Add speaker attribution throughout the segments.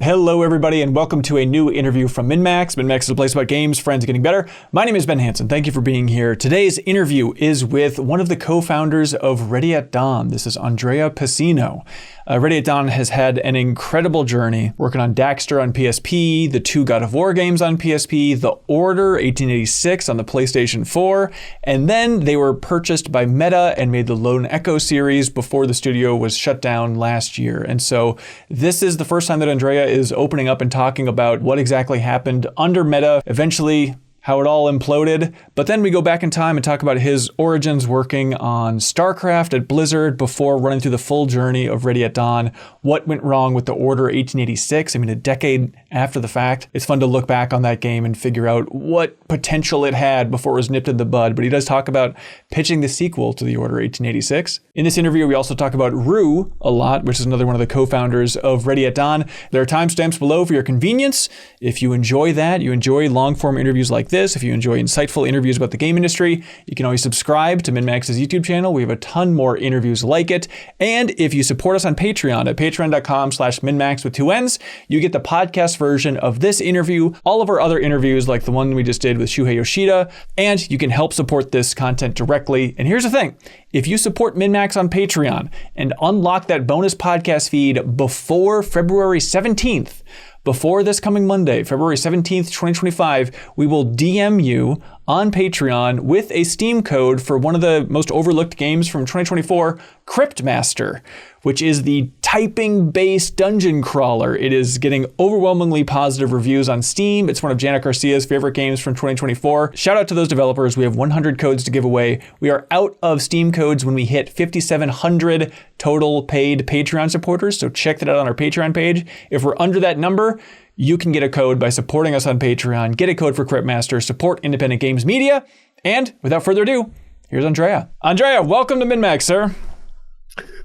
Speaker 1: Hello, everybody, and welcome to a new interview from MinnMax. MinnMax is a place about games, friends, getting better. My name is Ben Hansen. Thank you for being here. Today's interview is with one of the co-founders of Ready at Dawn. This is Andrea Pessino. Ready at Dawn has had an incredible journey, working on Daxter on PSP, the 2 God of War games on PSP, The Order 1886 on the PlayStation 4, and then they were purchased by Meta and made the Lone Echo series before the studio was shut down last year. And so this is the first time that Andrea is opening up and talking about what exactly happened under Meta, eventually how it all imploded. But then we go back in time and talk about his origins working on StarCraft at Blizzard before running through the full journey of Ready at Dawn, what went wrong with The Order 1886. I mean, a decade after the fact. It's fun to look back on that game and figure out what potential it had before it was nipped in the bud. But he does talk about pitching the sequel to The Order 1886. In this interview, we also talk about Ru a lot, which is another one of the co-founders of Ready at Dawn. There are timestamps below for your convenience. If you enjoy that, you enjoy long-form interviews like this, if you enjoy insightful interviews about the game industry, you can always subscribe to MinnMax's YouTube channel. We have a ton more interviews like it. And if you support us on Patreon at patreon.com/MinnMax with 2 N's, you get the podcast version of this interview, all of our other interviews like the one we just did with Shuhei Yoshida, and you can help support this content directly. And here's the thing. If you support MinnMax on Patreon and unlock that bonus podcast feed before February 17th, before this coming Monday, February 17th, 2025, we will DM you on Patreon with a Steam code for one of the most overlooked games from 2024, Cryptmaster, which is the typing-based dungeon crawler. It is getting overwhelmingly positive reviews on Steam. It's one of Janet Garcia's favorite games from 2024. Shout out to those developers. We have 100 codes to give away. We are out of Steam codes when we hit 5,700 total paid Patreon supporters, so check that out on our Patreon page. If we're under that number, you can get a code by supporting us on Patreon. Get a code for Cryptmaster, support independent games media, and without further ado, here's Andrea. Andrea, welcome to MinnMax, sir.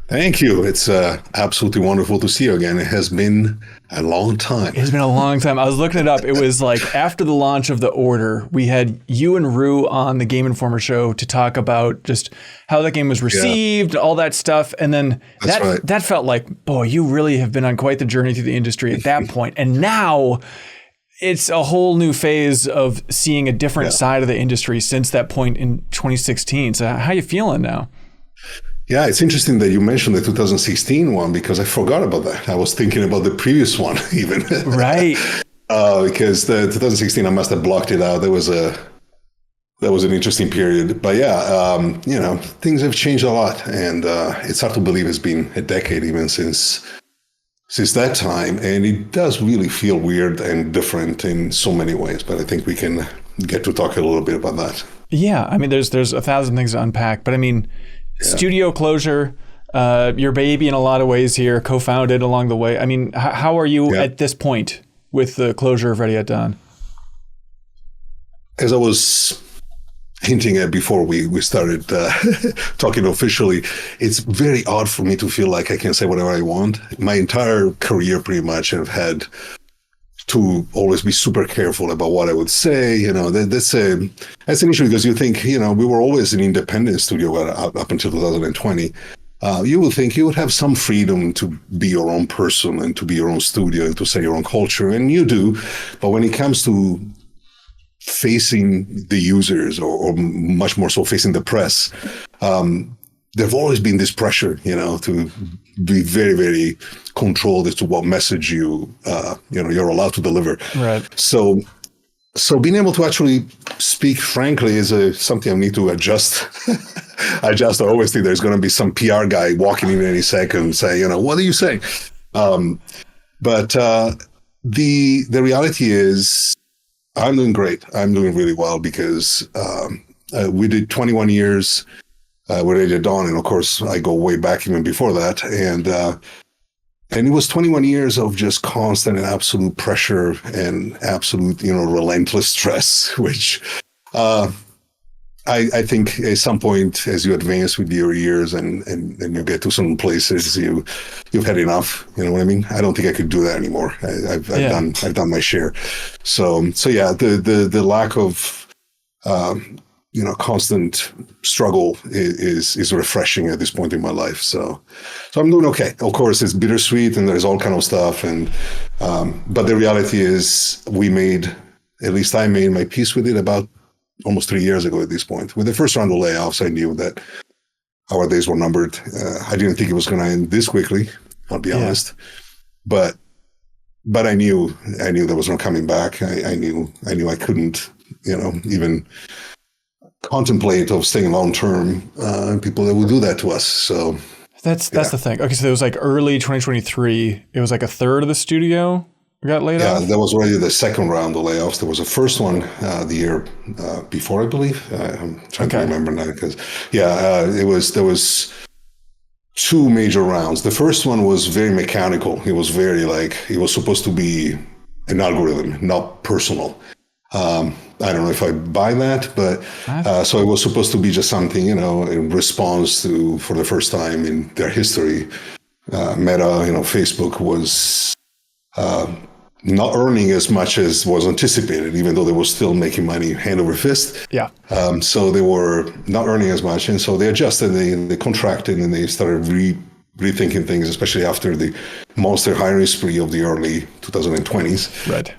Speaker 2: Thank you. It's absolutely wonderful to see you again. It has been a long time.
Speaker 1: It's been a long time. I was looking it up. It was like after the launch of The Order, we had you and Ru on the Game Informer show to talk about just how that game was received, all that stuff. And then that felt like, boy, you really have been on quite the journey through the industry at that point. And now it's a whole new phase of seeing a different side of the industry since that point in 2016. So how are you feeling now?
Speaker 2: Yeah, it's interesting that you mentioned the 2016 one because I forgot about that. I was thinking about the previous one even.
Speaker 1: Right.
Speaker 2: Because the 2016, I must have blocked it out. That was an interesting period. But yeah, things have changed a lot, and it's hard to believe it's been a decade even since that time. And it does really feel weird and different in so many ways. But I think we can get to talk a little bit about that. Yeah,
Speaker 1: I mean, there's 1,000 things to unpack, but I mean, studio closure, your baby in a lot of ways here, co-founded along the way. I mean, how are you at this point with the closure of Ready at Dawn?
Speaker 2: As I was hinting at before we started talking officially, it's very odd for me to feel like I can say whatever I want. My entire career pretty much have had to always be super careful about what I would say. That's an issue because you think, we were always an independent studio up until 2020. You would think you would have some freedom to be your own person and to be your own studio and to set your own culture, and you do. But when it comes to facing the users or much more so facing the press, there've always been this pressure, to be very, very controlled as to what message you're allowed to deliver.
Speaker 1: Right.
Speaker 2: So being able to actually speak frankly is something I need to adjust. I always think there's going to be some PR guy walking in any second saying, what are you saying? But the reality is I'm doing great. I'm doing really well because we did 21 years with Ready at Dawn, and of course I go way back even before that, and it was 21 years of just constant and absolute pressure and absolute relentless stress, which I think at some point as you advance with your years and you get to some places you've had enough. You know what I mean? I don't think I could do that anymore. I've done my share. So yeah, the lack of constant struggle is refreshing at this point in my life. So I'm doing okay. Of course, it's bittersweet and there's all kind of stuff. And but the reality is, at least I made my peace with it about almost 3 years ago at this point. With the first round of layoffs, I knew that our days were numbered. I didn't think it was going to end this quickly, I'll be honest. But I knew there was no coming back. I knew I couldn't, even contemplate of staying long term, people that would do that to us. So
Speaker 1: that's the thing. Okay, so it was like early 2023. It was like a third of the studio got laid off.
Speaker 2: Yeah, that was already the second round of layoffs. There was a first one the year before, I believe. I'm trying to remember now because there was two major rounds. The first one was very mechanical. It was very it was supposed to be an algorithm, not personal. I don't know if I buy that, but so it was supposed to be just something, in response to, for the first time in their history, Meta, Facebook was not earning as much as was anticipated, even though they were still making money hand over fist.
Speaker 1: Yeah.
Speaker 2: So they were not earning as much, and so they adjusted, they contracted, and they started rethinking things, especially after the monster hiring spree of the early 2020s.
Speaker 1: Right.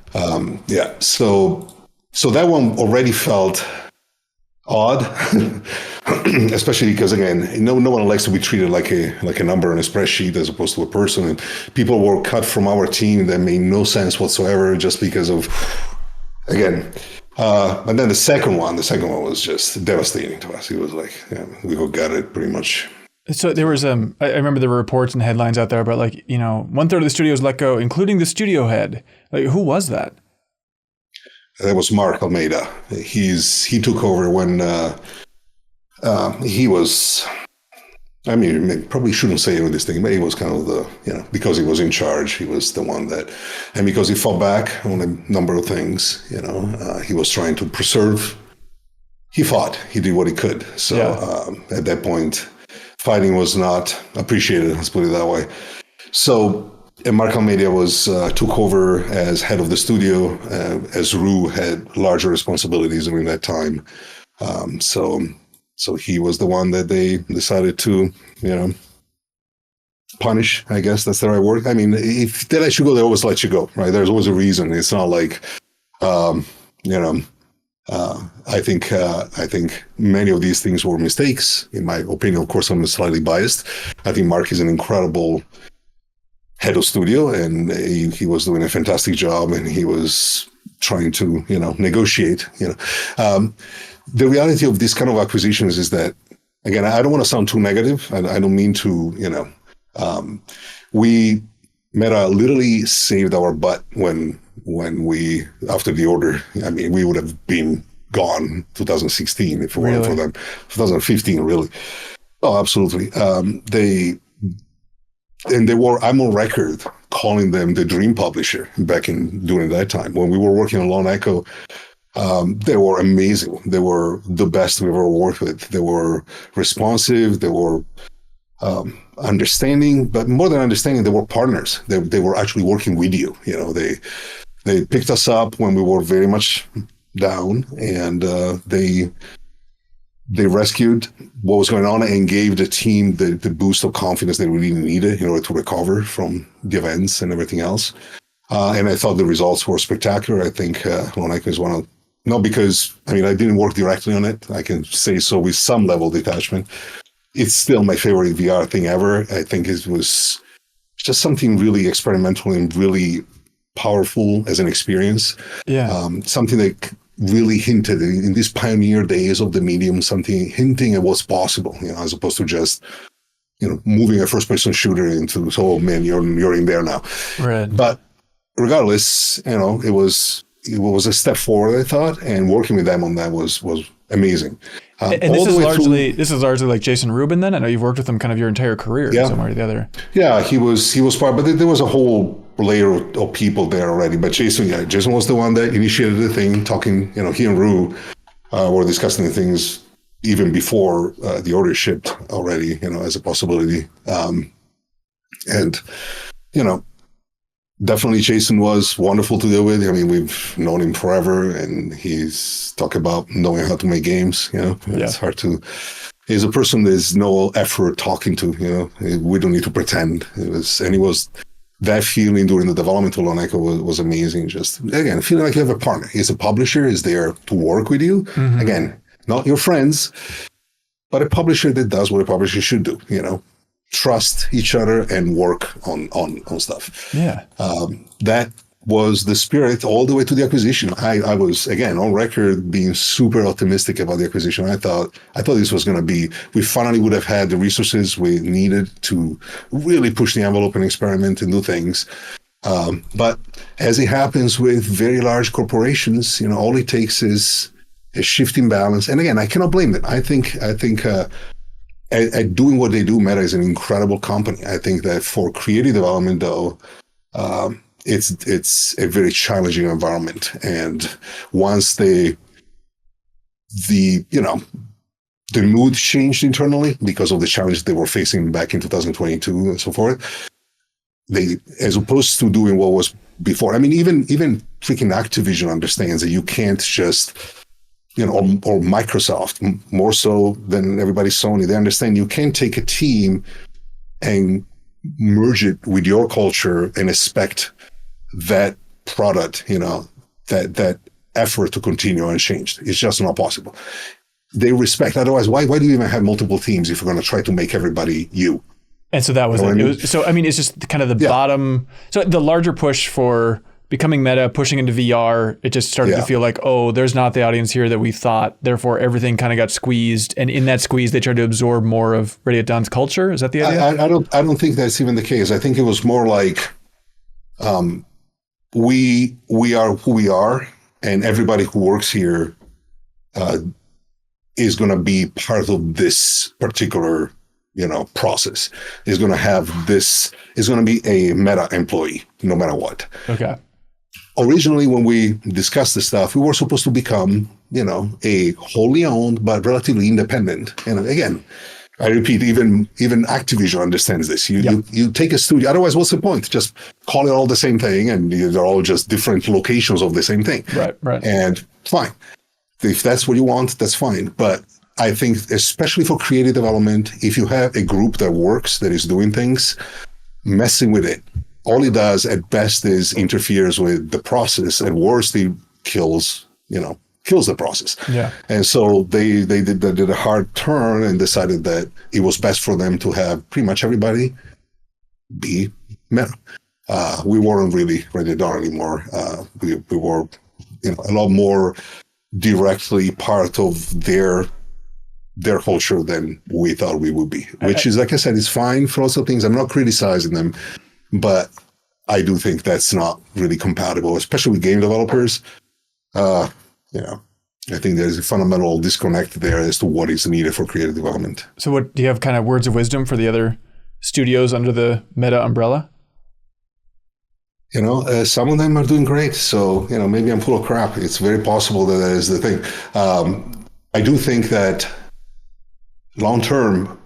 Speaker 2: So that one already felt odd, especially because, again, no one likes to be treated like a number on a spreadsheet as opposed to a person. And people were cut from our team that made no sense whatsoever just because of, again. And then the second one was just devastating to us. It was like, we all got it pretty much.
Speaker 1: So there was, I remember there were reports and headlines out there about 1/3 of the studio was let go, including the studio head. Who was that?
Speaker 2: That was Mark Almeida. He took over when he was. I mean, probably shouldn't say any of this thing, but he was kind of the, because he was in charge, he was the one that, and because he fought back on a number of things, he was trying to preserve. He fought. He did what he could. So at that point, fighting was not appreciated. Let's put it that way. So. And Mark Almeida took over as head of the studio, as Ru had larger responsibilities during that time. So he was the one that they decided to, punish. I guess that's the right word. I mean, if they let you go, they always let you go, right? There's always a reason. It's not like, I think many of these things were mistakes, in my opinion. Of course, I'm slightly biased. I think Mark is an incredible head of studio, and he was doing a fantastic job, and he was trying to, negotiate. The reality of this kind of acquisitions is that, again, I don't want to sound too negative. I don't mean to, we Meta literally saved our butt when we, after the order. I mean, we would have been gone 2016 if it weren't for them. 2015, really. Oh, absolutely. I'm on record calling them the dream publisher during that time. When we were working on Lone Echo, they were amazing. They were the best we've ever worked with. They were responsive. They were understanding, but more than understanding, they were partners. They were actually working with you. They picked us up when we were very much down, and they rescued what was going on and gave the team the boost of confidence they really needed in order to recover from the events and everything else. And I thought the results were spectacular. I think Lone Echo is one of, not because, I didn't work directly on it. I can say so with some level of detachment. It's still my favorite VR thing ever. I think it was just something really experimental and really powerful as an experience. Yeah. Something that really hinted in these pioneer days of the medium, something hinting at what's possible, as opposed to just, moving a first-person shooter into, oh man, you're in there now. Right. But regardless, it was a step forward, I thought, and working with them on that was amazing.
Speaker 1: And this is largely like Jason Rubin. Then I know you've worked with him kind of your entire career, somewhere or the other.
Speaker 2: Yeah, he was part, but there was a whole layer of people there already. But Jason was the one that initiated the thing. Talking, he and Ru were discussing the things even before the order shipped already, as a possibility. And Definitely, Jason was wonderful to deal with. I mean, we've known him forever, and he's talk about knowing how to make games. It's hard to. He's a person there's no effort talking to. We don't need to pretend. He was that feeling during the development of Lone Echo was amazing. Just again, feeling like you have a partner. He's a publisher. Is there to work with you. Mm-hmm. Again, not your friends, but a publisher that does what a publisher should do. Trust each other and work on stuff.
Speaker 1: Yeah.
Speaker 2: That was the spirit all the way to the acquisition. I was, again, on record being super optimistic about the acquisition. I thought this was going to be, we finally would have had the resources we needed to really push the envelope and experiment and do things. But as it happens with very large corporations, all it takes is a shift in balance. And again, I cannot blame them. I think at doing what they do, Meta is an incredible company. I think that for creative development, though, it's a very challenging environment. And once the mood changed internally because of the challenges they were facing back in 2022 and so forth, they, as opposed to doing what was before. I mean, even freaking Activision understands that you can't just, or Microsoft, more so than everybody, Sony, they understand you can't take a team and merge it with your culture and expect that product, that effort to continue unchanged. It's just not possible. They respect. Otherwise, why do you even have multiple teams if you're going to try to make everybody you?
Speaker 1: And so that was it. It's just kind of the bottom. So the larger push for becoming Meta, pushing into VR, it just started to feel like, oh, there's not the audience here that we thought. Therefore, everything kind of got squeezed. And in that squeeze, they tried to absorb more of Ready at Dawn's culture. Is that the idea?
Speaker 2: I don't think that's even the case. I think it was more like we are who we are, and everybody who works here is going to be part of this particular process. Is going to have this. Is going to be a Meta employee, no matter what.
Speaker 1: Okay.
Speaker 2: Originally, when we discussed this stuff, we were supposed to become, a wholly owned but relatively independent. And again, I repeat, even Activision understands this. You take a studio. Otherwise, what's the point? Just call it all the same thing, and they're all just different locations of the same thing.
Speaker 1: Right.
Speaker 2: And fine, if that's what you want, that's fine. But I think, especially for creative development, if you have a group that works, that is doing things, messing with it, all it does at best is interferes with the process. At worst, it kills the process.
Speaker 1: Yeah.
Speaker 2: And so they did a hard turn and decided that it was best for them to have pretty much everybody be Meta. We weren't really Ready at Dawn anymore. We were, a lot more directly part of their culture than we thought we would be, which is, like I said, is fine for lots of things. I'm not criticizing them, but I do think that's not really compatible, especially with game developers. I think there's a fundamental disconnect there as to what is needed for creative development.
Speaker 1: So what do you have kind of words of wisdom for the other studios under the Meta umbrella?
Speaker 2: Some of them are doing great. So, maybe I'm full of crap. It's very possible that is the thing. I do think that long term,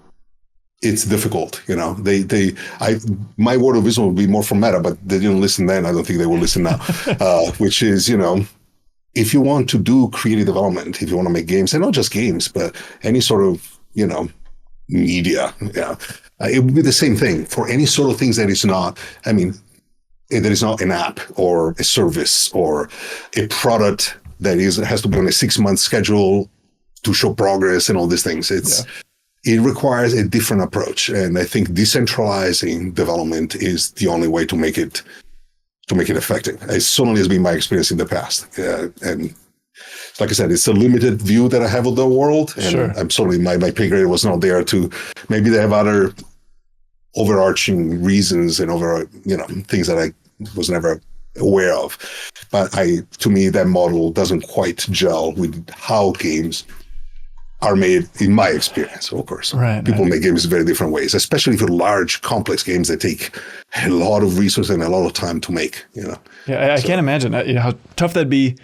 Speaker 2: it's difficult. My word of wisdom would be more from Meta, but they didn't listen then. I don't think they will listen now. Which is, if you want to do creative development, if you want to make games, and not just games, but any sort of, media, it would be the same thing for any sort of things that is not, there is not an app or a service or a product that has to be on a 6-month schedule to show progress and all these things. It requires a different approach. And I think decentralizing development is the only way to make it effective. It certainly has been my experience in the past. And like I said, it's a limited view that I have of the world. And
Speaker 1: sure.
Speaker 2: I'm certainly, my pay grade was not there to, maybe they have other overarching reasons and things that I was never aware of. But to me, that model doesn't quite gel with how games are made, in my experience, of course.
Speaker 1: Right,
Speaker 2: People make games in very different ways, especially for large, complex games that take a lot of resources and a lot of time to make.
Speaker 1: Yeah, I can't imagine how tough that'd be,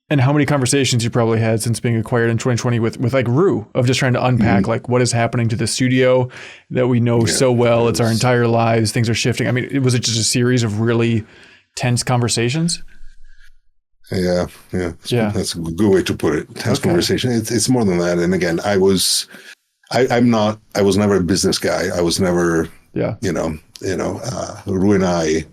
Speaker 1: and how many conversations you probably had since being acquired in 2020 with like Ru, of just trying to unpack like what is happening to the studio that we know so well. It's our entire lives. Things are shifting. Was it just a series of really tense conversations?
Speaker 2: Yeah. That's a good way to put it. Tense conversation. It's more than that. And again, I was never a business guy. I was never, Ru and I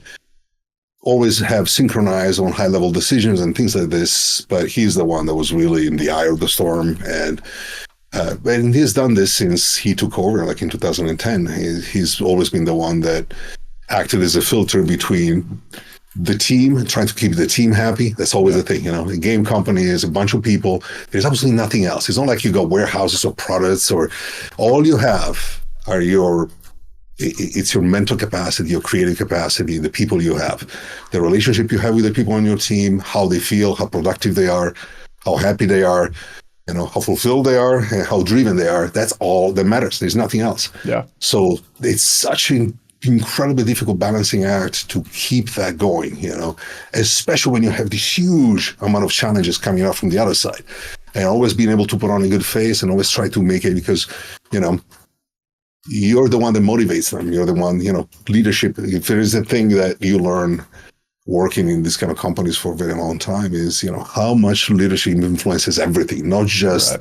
Speaker 2: always have synchronized on high level decisions and things like this, but he's the one that was really in the eye of the storm. And he's done this since he took over, like in 2010. He's always been the one that acted as a filter between the team, trying to keep the team happy. That's always the thing, A game company is a bunch of people. There's absolutely nothing else. It's not like you got warehouses or products, or all you have are it's your mental capacity, your creative capacity, the people you have, the relationship you have with the people on your team, how they feel, how productive they are, how happy they are, how fulfilled they are, and how driven they are. That's all that matters. There's nothing else.
Speaker 1: Yeah.
Speaker 2: So it's such an incredibly difficult balancing act to keep that going, especially when you have this huge amount of challenges coming out from the other side. And always being able to put on a good face and always try to make it, because, you're the one that motivates them. You're the one, leadership. If there is a thing that you learn working in these kind of companies for a very long time is, how much leadership influences everything, not just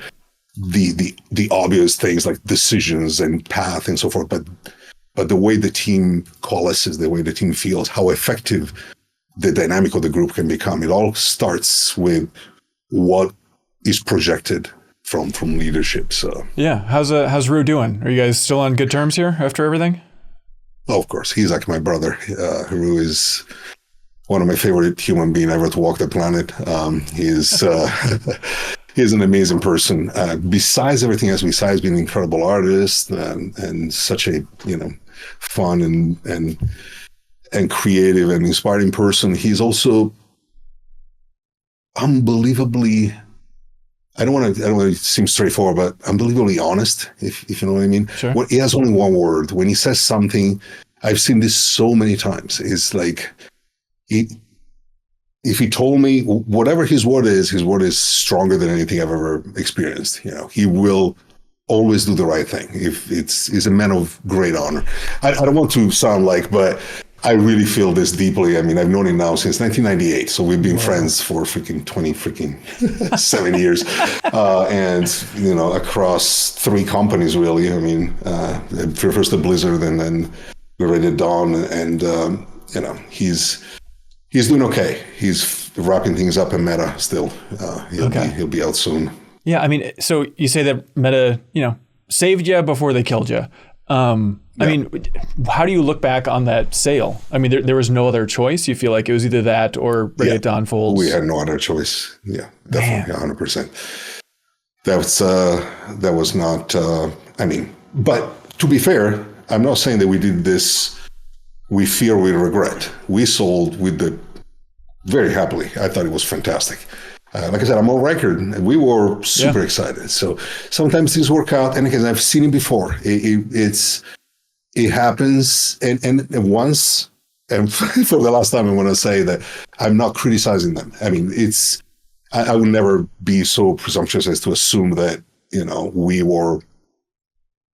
Speaker 2: the obvious things like decisions and path and so forth, but the way the team coalesces, the way the team feels, how effective the dynamic of the group can become. It all starts with what is projected from leadership. So
Speaker 1: yeah, how's Ru doing? Are you guys still on good terms here after everything?
Speaker 2: Oh, of course, he's like my brother. Ru is one of my favorite human beings ever to walk the planet. He's an amazing person. Besides everything else, besides being an incredible artist and such a fun and creative and inspiring person, he's also unbelievably. I don't want to seem straightforward, but unbelievably honest, if you know what I mean.
Speaker 1: Sure.
Speaker 2: He has only one word. When he says something, I've seen this so many times. It's like, if he told me whatever his word is stronger than anything I've ever experienced. He will always do the right thing. He's a man of great honor. I don't want to sound like, but I really feel this deeply. I mean, I've known him now since 1998, so we've been friends for 7 years, and across 3 companies really. I mean, first the Blizzard, and then we rated Dawn, and he's doing okay. He's wrapping things up in Meta still. He'll be out soon.
Speaker 1: Yeah, I mean, so you say that Meta, saved you before they killed you. I mean, how do you look back on that sale? I mean, there was no other choice. You feel like it was either that or Ready at Dawn folds?
Speaker 2: We had no other choice. Yeah, definitely, 100%. That was not, but to be fair, I'm not saying that we did this, we fear we regret. We sold very happily. I thought it was fantastic. Like I said, I'm on record, and we were super excited. So sometimes things work out, and again, I've seen it before. It happens, and once, and for the last time, I want to say that I'm not criticizing them. I mean, I would never be so presumptuous as to assume that we were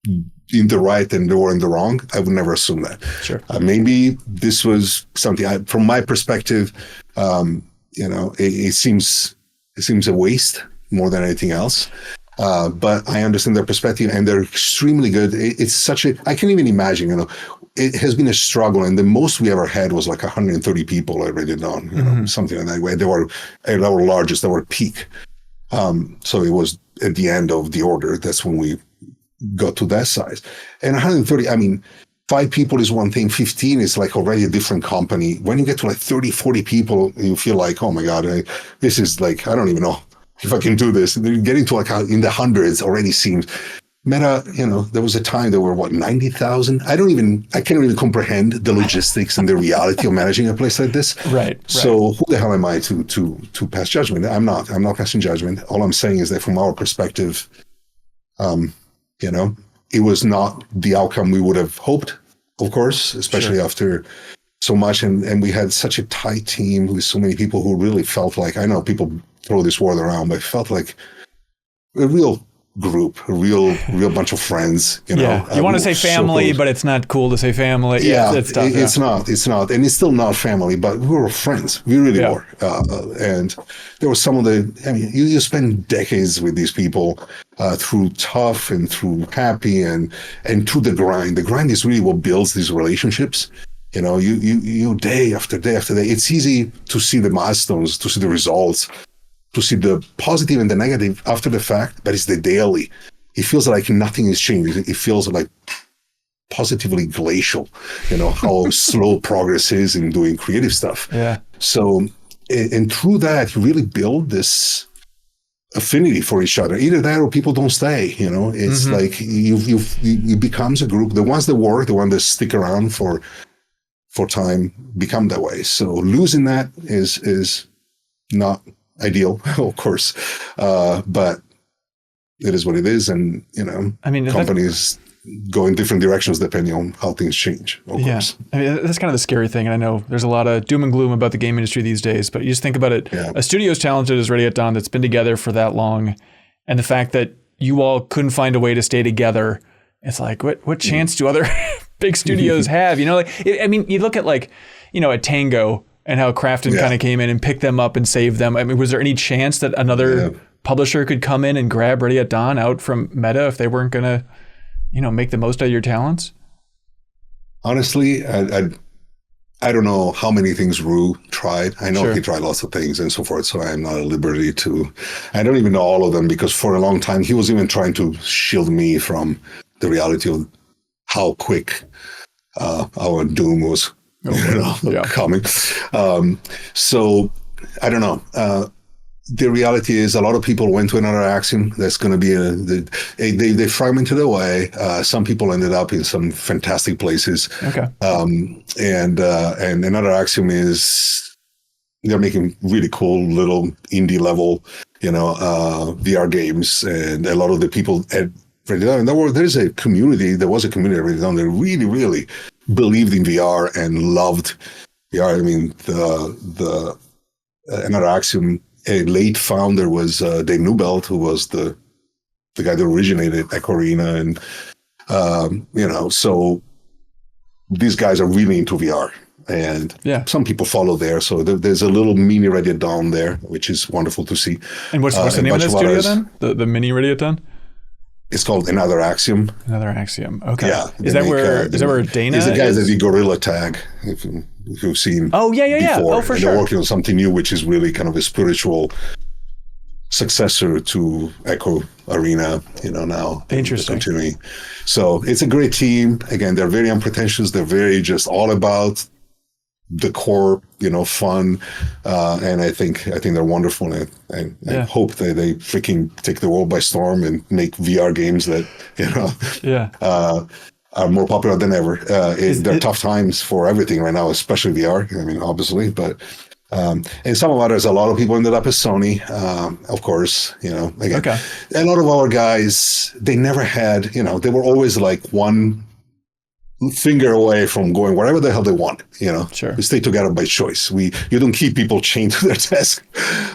Speaker 2: in the right and they were in the wrong. I would never assume that.
Speaker 1: Sure.
Speaker 2: Maybe this was something. From my perspective, it seems a waste more than anything else. But I understand their perspective, and they're extremely good. It's I can't even imagine, it has been a struggle, and the most we ever had was like 130 people I rated on, something like that way. They were at our largest, they were peak. So it was at the end of the order. That's when we got to that size. And 130, I mean, 5 people is one thing, 15 is like already a different company. When you get to like 30, 40 people, you feel like, oh my God, this is like, I don't even know if I can do this. Getting to like in the hundreds already seems. Meta, there was a time there were 90,000. I can't even comprehend the logistics and the reality of managing a place like this.
Speaker 1: Right.
Speaker 2: So who the hell am I to pass judgment? I'm not passing judgment. All I'm saying is that from our perspective, it was not the outcome we would have hoped, of course, especially after so much. And we had such a tight team with so many people who really felt like, I know people throw this word around, but it felt like a real group, a real bunch of friends. You know,
Speaker 1: you want to say family, but it's not cool to say family.
Speaker 2: Yeah,
Speaker 1: it's tough.
Speaker 2: It's not, and it's still not family. But we were friends. We really were. And there was some of the. I mean, you spend decades with these people through tough and through happy and through the grind. The grind is really what builds these relationships. You know, you day after day after day. It's easy to see the milestones, to see the results, to see the positive and the negative after the fact, but it's the daily. It feels like nothing is changing. It feels like positively glacial, you know, how slow progress is in doing creative stuff.
Speaker 1: Yeah. So,
Speaker 2: and through that, you really build this affinity for each other. Either that or people don't stay, you know. It's like it becomes a group. The ones that work, the ones that stick around for time become that way. So losing that is not ideal, of course, but it is what it is, and you know, I mean, companies go in different directions depending on how things change. Of course.
Speaker 1: I mean, that's kind of the scary thing, and I know there's a lot of doom and gloom about the game industry these days. But you just think about it: a studio as talented as Ready at Dawn that's been together for that long, and the fact that you all couldn't find a way to stay together. It's like, what chance do other big studios have? You know, like I mean, you look at like, you know, at Tango. And how Crafton kind of came in and picked them up and saved them. I mean, was there any chance that another publisher could come in and grab Ready at Dawn out from Meta if they weren't going to, you know, make the most out of your talents?
Speaker 2: Honestly, I don't know how many things Ru tried. I know he tried lots of things and so forth, so I'm not at liberty to. I don't even know all of them because for a long time he was even trying to shield me from the reality of how quick our doom was. Coming. So I don't know. The reality is a lot of people went to another Axiom. That's going to be they fragmented away. Some people ended up in some fantastic places.
Speaker 1: Okay.
Speaker 2: And another Axiom is they're making really cool little indie level, you know, VR games, and a lot of the people at Ready at Dawn. There was a community at Ready at Dawn that really believed in VR and loved VR. I mean, the another Axiom, a late founder was Dave Newbelt, who was the guy that originated Echo Arena, and you know, so these guys are really into VR, and some people follow there. So there's a little mini Ready at Dawn there, which is wonderful to see.
Speaker 1: And what's the name of that studio then? The mini Ready at Dawn?
Speaker 2: It's called Another Axiom.
Speaker 1: Another Axiom. Okay.
Speaker 2: Yeah.
Speaker 1: Is that where Dana
Speaker 2: is? The guys that did Gorilla Tag, if you've seen.
Speaker 1: Oh, yeah.
Speaker 2: Before.
Speaker 1: Oh, for
Speaker 2: and
Speaker 1: sure.
Speaker 2: They're working on something new, which is really kind of a spiritual successor to Echo Arena, you know, now.
Speaker 1: Interesting.
Speaker 2: Continuing. So it's a great team. Again, they're very unpretentious. They're very just all about the core, you know, fun, and I think they're wonderful, and I hope that they freaking take the world by storm and make VR games that, you know, are more popular than ever. There are tough times for everything right now, especially VR. I mean, obviously, but and some of others, a lot of people ended up at Sony, of course. You know, again, a lot of our guys, they never had, you know, they were always like one finger away from going wherever the hell they want, you know.
Speaker 1: Sure.
Speaker 2: We stay together by choice. You don't keep people chained to their desk,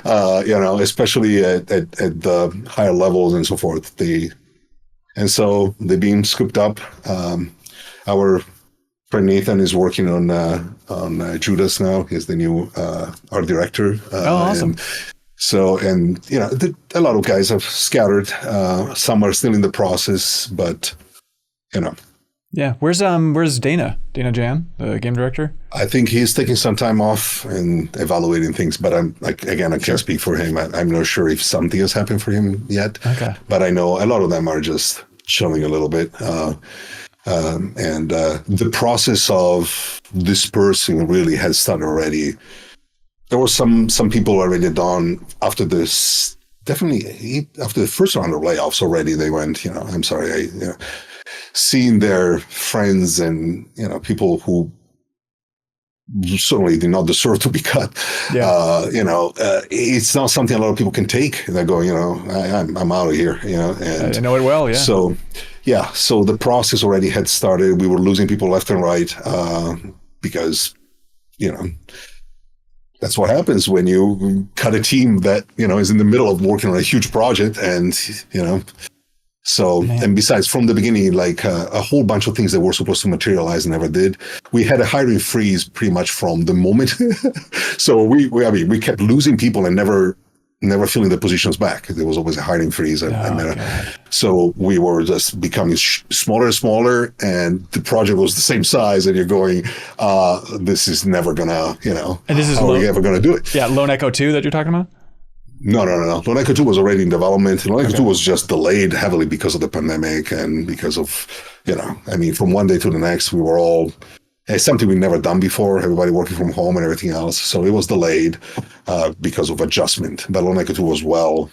Speaker 2: you know, especially at the higher levels and so forth. And so they're being scooped up. Our friend Nathan is working on Judas now. He's the new art director.
Speaker 1: Awesome.
Speaker 2: And you know, a lot of guys have scattered. Some are still in the process, but you know.
Speaker 1: Yeah, where's Dana Jan, the game director?
Speaker 2: I think he's taking some time off and evaluating things, but I'm like, again, I can't speak for him. I'm not sure if something has happened for him yet. Okay. But I know a lot of them are just chilling a little bit. And the process of dispersing really had started already. There were some people already done after this, definitely after the first round of layoffs already. They went, you know, I'm sorry, seeing their friends and, you know, people who certainly did not deserve to be cut. Yeah. You know, it's not something a lot of people can take. They're going, you know, I'm out of here, you know. And
Speaker 1: I know it well, yeah.
Speaker 2: So the process already had started. We were losing people left and right because, you know, that's what happens when you cut a team that, you know, is in the middle of working on a huge project and, you know, So, and besides, from the beginning, like a whole bunch of things that were supposed to materialize never did. We had a hiring freeze pretty much from the moment. So we kept losing people and never filling the positions back. There was always a hiring freeze. So we were just becoming smaller and smaller, and the project was the same size, and you're going, this is never gonna,
Speaker 1: and this is
Speaker 2: how are we ever gonna do it?
Speaker 1: Yeah, Lone Echo 2 that you're talking about?
Speaker 2: No. Lone Echo 2 was already in development. Lone Echo 2 was just delayed heavily because of the pandemic and because of, from one day to the next, we were all, it's something we've never done before, everybody working from home and everything else. So it was delayed because of adjustment. But Lone Echo 2 was well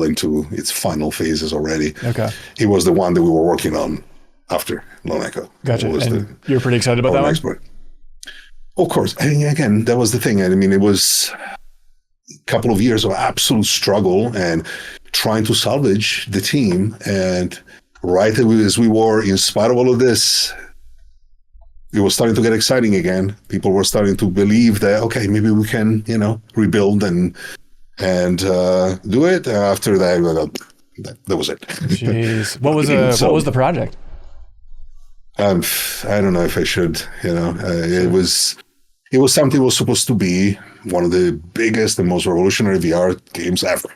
Speaker 2: into its final phases already.
Speaker 1: Okay.
Speaker 2: It was the one that we were working on after Lone Echo.
Speaker 1: Gotcha. And you're pretty excited about that one?
Speaker 2: Expert. Of course. Again, that was the thing. It was a couple of years of absolute struggle and trying to salvage the team. And right as we were, in spite of all of this, it was starting to get exciting again. People were starting to believe that, okay, maybe we can, rebuild and do it. After that was it.
Speaker 1: Jeez. What was the project?
Speaker 2: I don't know if I should, it was something that was supposed to be one of the biggest and most revolutionary VR games ever.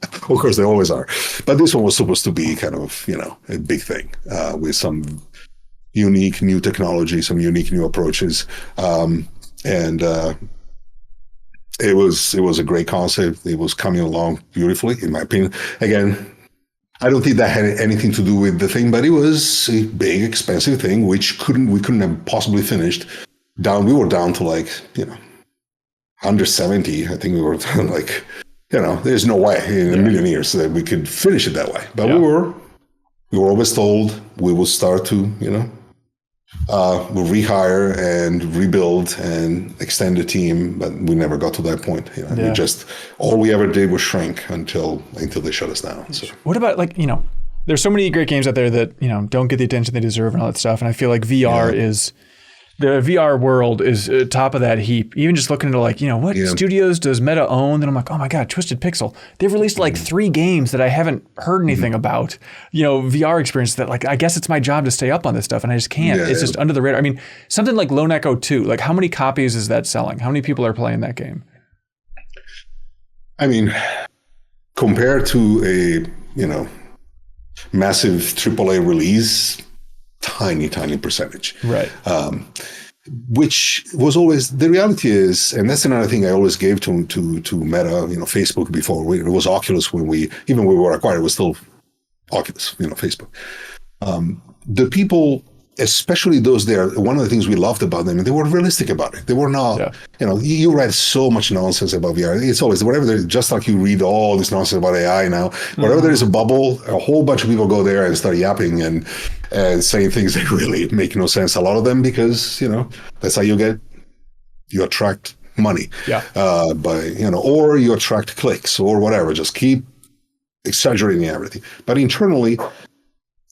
Speaker 2: Of course, they always are. But this one was supposed to be kind of, a big thing with some unique new technology, some unique new approaches. It was a great concept. It was coming along beautifully, in my opinion. Again, I don't think that had anything to do with the thing, but it was a big, expensive thing, which we couldn't have possibly finished. We were down to under 70. I think we were like, there's no way in a million years that we could finish it that way. But we were always told we would start to, we'll rehire and rebuild and extend the team, but we never got to that point. We just, all we ever did was shrink until they shut us down. So.
Speaker 1: What about there's so many great games out there that, don't get the attention they deserve and all that stuff. And I feel like the VR world is top of that heap. Even just looking into what studios does Meta own? Then I'm like, oh my God, Twisted Pixel. They've released 3 games that I haven't heard anything about. VR experience that I guess it's my job to stay up on this stuff and I just can't. It's just under the radar. Something like Lone Echo 2, how many copies is that selling? How many people are playing that game?
Speaker 2: Compared to a, massive AAA release, tiny percentage. Right. Which was always, the reality is, and that's another thing I always gave to Meta, Facebook before. It was Oculus when we were acquired, it was still Oculus, Facebook. The people, especially those there, one of the things we loved about them, they were realistic about it. They were not, you read so much nonsense about VR. It's always, whatever, just like you read all this nonsense about AI now, wherever there is a bubble, a whole bunch of people go there and start yapping and saying things that really make no sense. A lot of them because, that's how you attract money. Yeah. Or you attract clicks or whatever. Just keep exaggerating everything. But internally,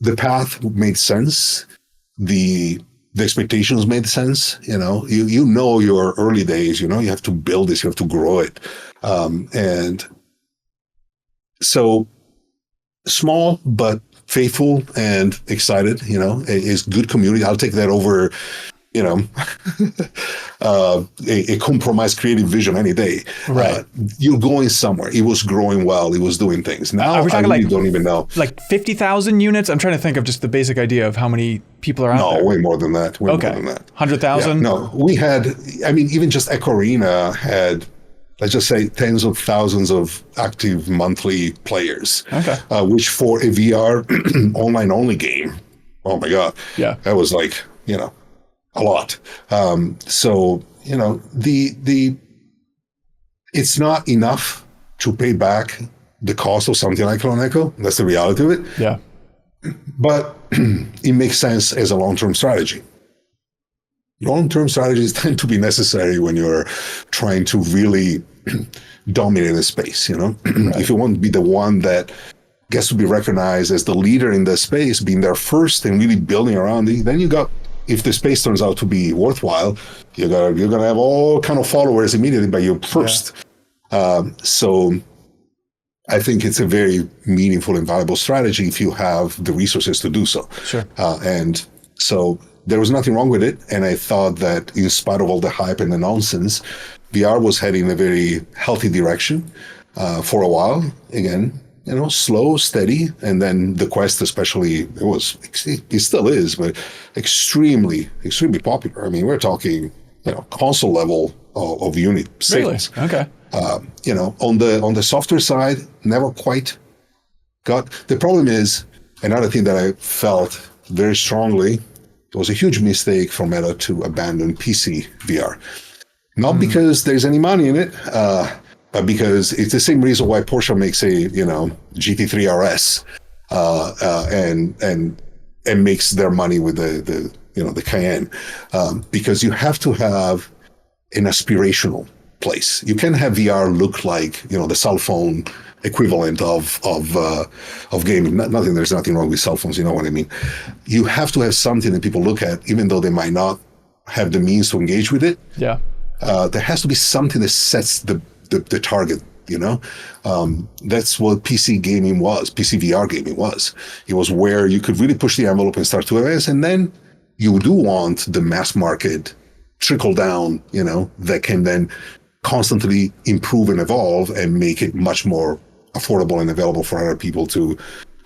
Speaker 2: the path made sense. The expectations made sense. Your early days, you have to build this, you have to grow it. And so small, but faithful and excited, is good community. I'll take that over, a compromised creative vision any day. Right. You're going somewhere. It was growing well. It was doing things. Now I really don't even know. 50,000
Speaker 1: units? I'm trying to think of just the basic idea of how many people are out there.
Speaker 2: No, way more than that. More than that.
Speaker 1: 100,000?
Speaker 2: Yeah, no, we had, even just Echo Arena had, let's just say, tens of thousands of active monthly players. Okay. Which for a VR online only game, oh my God. Yeah. That was a lot. So, it's not enough to pay back the cost of something like Lone Echo. That's the reality of it.
Speaker 1: Yeah.
Speaker 2: But it makes sense as a long-term strategy. Long-term strategies tend to be necessary when you're trying to really dominate a space, Right. If you want to be the one that gets to be recognized as the leader in the space, being there first and really building around it, then if the space turns out to be worthwhile, you're gonna have all kind of followers immediately, but you're first. So I think it's a very meaningful and valuable strategy if you have the resources to do so.
Speaker 1: Sure.
Speaker 2: And so there was nothing wrong with it. And I thought that in spite of all the hype and the nonsense, VR was heading in a very healthy direction for a while. Again, slow, steady. And then the Quest especially, it still is, but extremely, extremely popular. I mean, we're talking, console level of unit sales.
Speaker 1: Really? Okay.
Speaker 2: On the software side, never quite got. The problem is, another thing that I felt very strongly, it was a huge mistake for Meta to abandon PC VR. Not because there's any money in it, but because it's the same reason why Porsche makes a GT3 RS and makes their money with the Cayenne, because you have to have an aspirational place. You can have VR look like the cell phone equivalent of gaming. There's nothing wrong with cell phones. You know what I mean? You have to have something that people look at, even though they might not have the means to engage with it.
Speaker 1: Yeah.
Speaker 2: There has to be something that sets the target. That's what PC gaming was. PC VR gaming was. It was where you could really push the envelope and start to advance, and then you do want the mass market trickle down. That can then constantly improve and evolve and make it much more affordable and available for other people to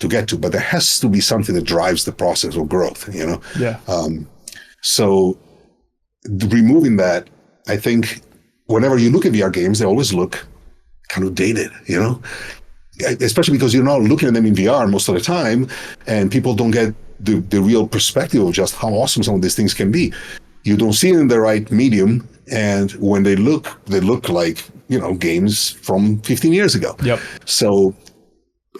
Speaker 2: get to. But there has to be something that drives the process of growth.
Speaker 1: Yeah.
Speaker 2: So removing that, I think whenever you look at VR games, they always look kind of dated, especially because you're not looking at them in VR most of the time, and people don't get the real perspective of just how awesome some of these things can be. You don't see it in the right medium, and when they look like, games from 15 years ago.
Speaker 1: Yep.
Speaker 2: So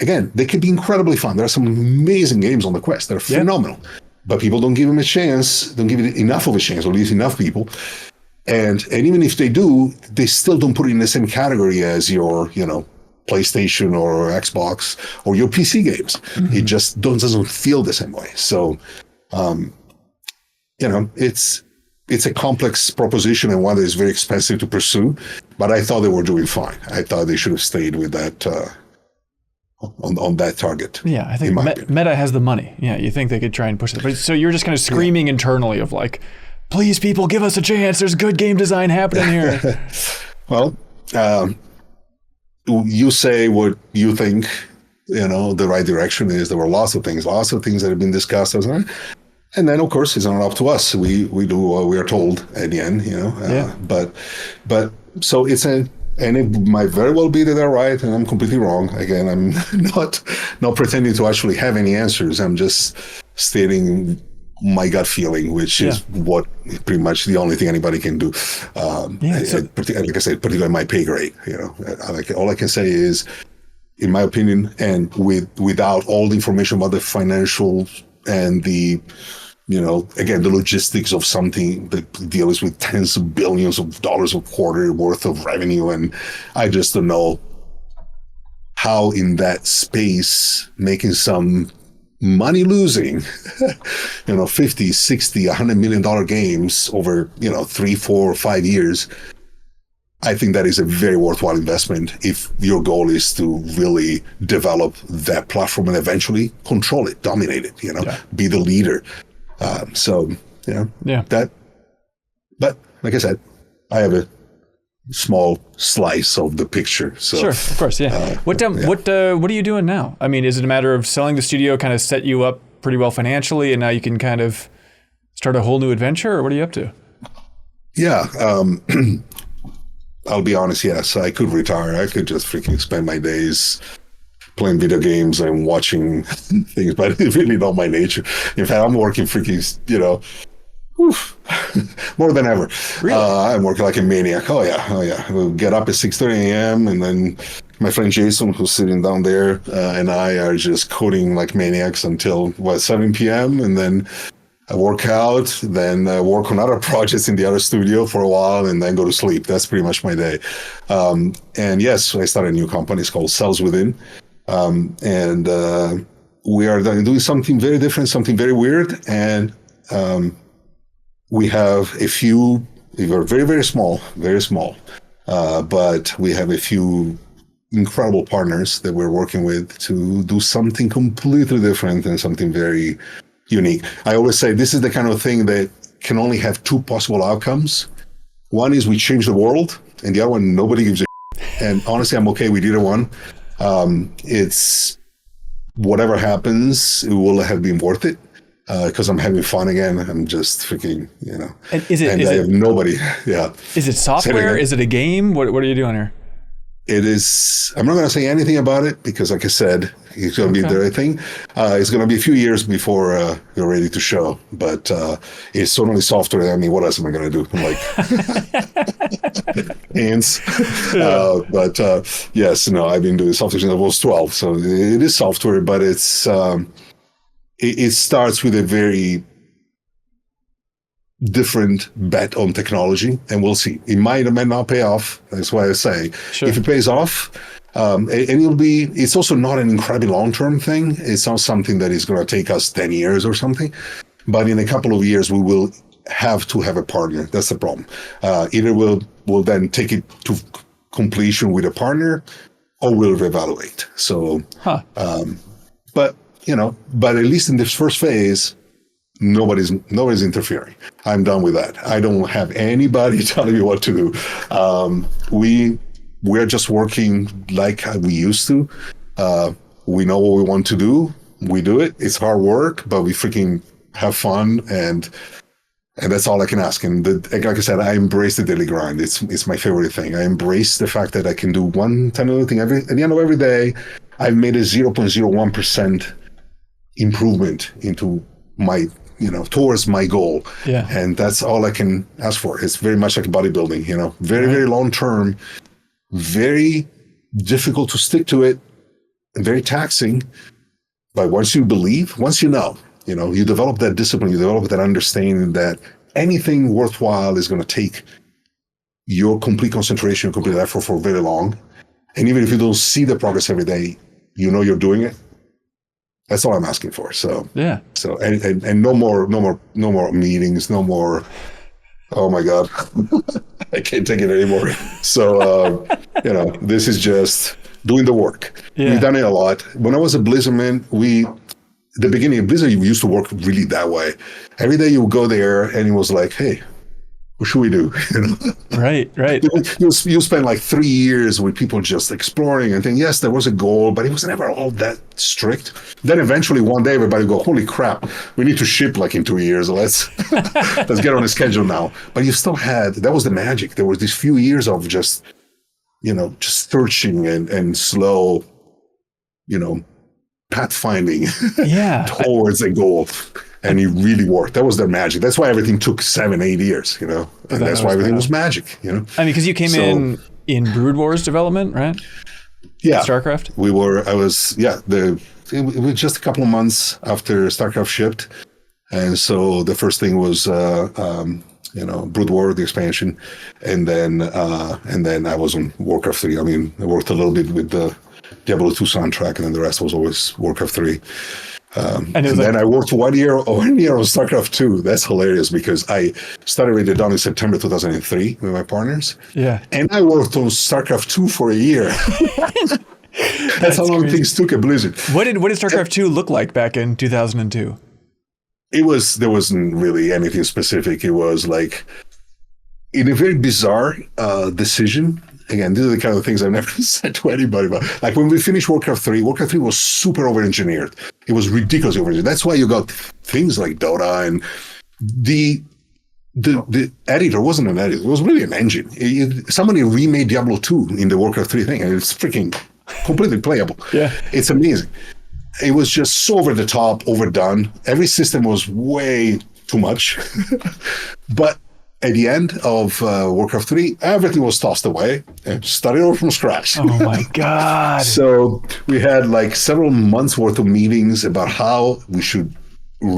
Speaker 2: again, they can be incredibly fun. There are some amazing games on the Quest that are phenomenal, but people don't give them a chance, don't give it enough of a chance, or at least enough people. And even if they do, they still don't put it in the same category as your, PlayStation or Xbox or your PC games. Mm-hmm. It just doesn't feel the same way. So, it's a complex proposition and one that is very expensive to pursue, but I thought they were doing fine. I thought they should have stayed with that, on that target.
Speaker 1: Yeah, I think Meta has the money. Yeah, you think they could try and push it. But so you're just kind of screaming internally of like, please, people, give us a chance. There's good game design happening here.
Speaker 2: Well, you say what you think, the right direction is. There were lots of things that have been discussed. And then, of course, it's not up to us. We do what we are told at the end, But so and it might very well be that they're right and I'm completely wrong. Again, I'm not pretending to actually have any answers. I'm just stating my gut feeling, which is what pretty much the only thing anybody can do. Like I said, particularly my pay grade. All I can say is, in my opinion, and without all the information about the financial and the, again, the logistics of something that deals with tens of billions of dollars a quarter worth of revenue, and I just don't know how in that space making some money losing, 50, 60, $100 million games over, 3, 4, 5 years. I think that is a very worthwhile investment if your goal is to really develop that platform and eventually control it, dominate it, be the leader. That, but like I said, I have a small slice of the picture. So,
Speaker 1: sure, of course, yeah. What are you doing now? I mean, is it a matter of selling the studio kind of set you up pretty well financially, and now you can kind of start a whole new adventure, or what are you up to?
Speaker 2: Yeah, I'll be honest. Yes, I could retire. I could just freaking spend my days playing video games and watching things, but it's really not my nature. In fact, I'm working freaking, more than ever.
Speaker 1: Really?
Speaker 2: I'm working like a maniac. Oh yeah. We'll get up at 6:30 a.m. and then my friend Jason, who's sitting down there, and I are just coding like maniacs until 7 p.m. and then I work out, then work on other projects in the other studio for a while, and then go to sleep. That's pretty much my day. And yes, I started a new company. It's called Cells Within, and we are doing something very different, something very weird, and we have a few. We are very, very small, but we have a few incredible partners that we're working with to do something completely different and something very unique. I always say this is the kind of thing that can only have two possible outcomes. One is we change the world, and the other one, nobody gives a shit. And honestly, I'm okay with either one. It's whatever happens, it will have been worth it. Because I'm having fun again. I'm just freaking,
Speaker 1: And
Speaker 2: I have nobody. Yeah.
Speaker 1: Is it software? Is it a game? What are you doing here?
Speaker 2: It is. I'm not going to say anything about it because, like I said, it's going to be the right thing. It's going to be a few years before you're ready to show. But it's certainly software. I mean, what else am I going to do? I'm like hands. But yes, no, I've been doing software since I was 12. So it is software, but it's. It starts with a very different bet on technology, and we'll see. It might or may not pay off. That's why I say, if it pays off, and it's also not an incredibly long-term thing. It's not something that is going to take us 10 years or something, but in a couple of years, we will have to have a partner. That's the problem. Either we'll then take it to completion with a partner, or we'll reevaluate. So, but at least in this first phase, nobody's interfering. I'm done with that. I don't have anybody telling me what to do. We're just working like we used to. We know what we want to do. We do it. It's hard work, but we freaking have fun, and that's all I can ask. And like I said, I embrace the daily grind. It's my favorite thing. I embrace the fact that I can do one tiny little thing at the end of every day. I've made a 0.01% improvement into my, towards my goal. Yeah. And that's all I can ask for. It's very much like bodybuilding, very, very long term, very difficult to stick to it, and very taxing. But once you believe, once you know, you develop that discipline, you develop that understanding that anything worthwhile is going to take your complete concentration, complete effort for very long. And even if you don't see the progress every day, you're doing it. That's all I'm asking for. So yeah. So and no more meetings, no more. Oh my God, I can't take it anymore. So this is just doing the work. Yeah. We've done it a lot. When I was a Blizzard man, the beginning of Blizzard, we used to work really that way. Every day you would go there, and it was like, hey, what should we do?
Speaker 1: Right.
Speaker 2: You spend like 3 years with people just exploring and thinking, yes, there was a goal, but it was never all that strict. Then eventually one day everybody go, holy crap, we need to ship like in 2 years. Let's get on the schedule now. But you still that was the magic. There was these few years of just searching and slow, pathfinding towards a goal. And it really worked. That was their magic. That's why everything took 7-8 years, and that's why everything was magic, I mean,
Speaker 1: because you came in Brood Wars development, right?
Speaker 2: Yeah.
Speaker 1: StarCraft?
Speaker 2: It was just a couple of months after StarCraft shipped. And so the first thing was, Brood War, the expansion. And then I was on Warcraft 3. I mean, I worked a little bit with the Diablo 2 soundtrack, and then the rest was always Warcraft 3. Then I worked 1 year on StarCraft 2. That's hilarious because I started with it done in September 2003 with my partners. Yeah. And I worked on StarCraft 2 for a year. That's how long crazy. Things took at Blizzard.
Speaker 1: What did StarCraft 2 look like back in 2002?
Speaker 2: There wasn't really anything specific. It was like in a very bizarre decision. Again, these are the kind of things I've never said to anybody about. Like when we finished Warcraft 3 was super over-engineered. It was ridiculously over-engineered. That's why you got things like Dota, and the editor wasn't an editor. It was really an engine. Somebody remade Diablo 2 in the Warcraft 3 thing, and it's freaking completely playable. Yeah. It's amazing. It was just so over the top, overdone. Every system was way too much. But at the end of Warcraft 3, everything was tossed away and started over from scratch.
Speaker 1: Oh my God.
Speaker 2: So we had like several months worth of meetings about how we should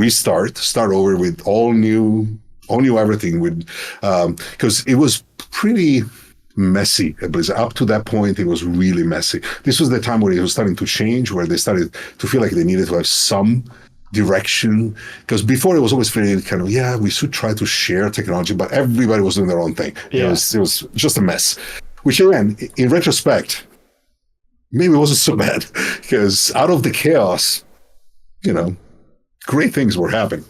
Speaker 2: start over with all new everything, with because it was pretty messy at Blizzard. Up to that point, it was really messy. This was the time where it was starting to change, where they started to feel like they needed to have some direction, because before it was always very kind of, we should try to share technology, but everybody was doing their own thing. Yeah. It was just a mess, which again, in retrospect, maybe it wasn't so bad because out of the chaos, great things were happening.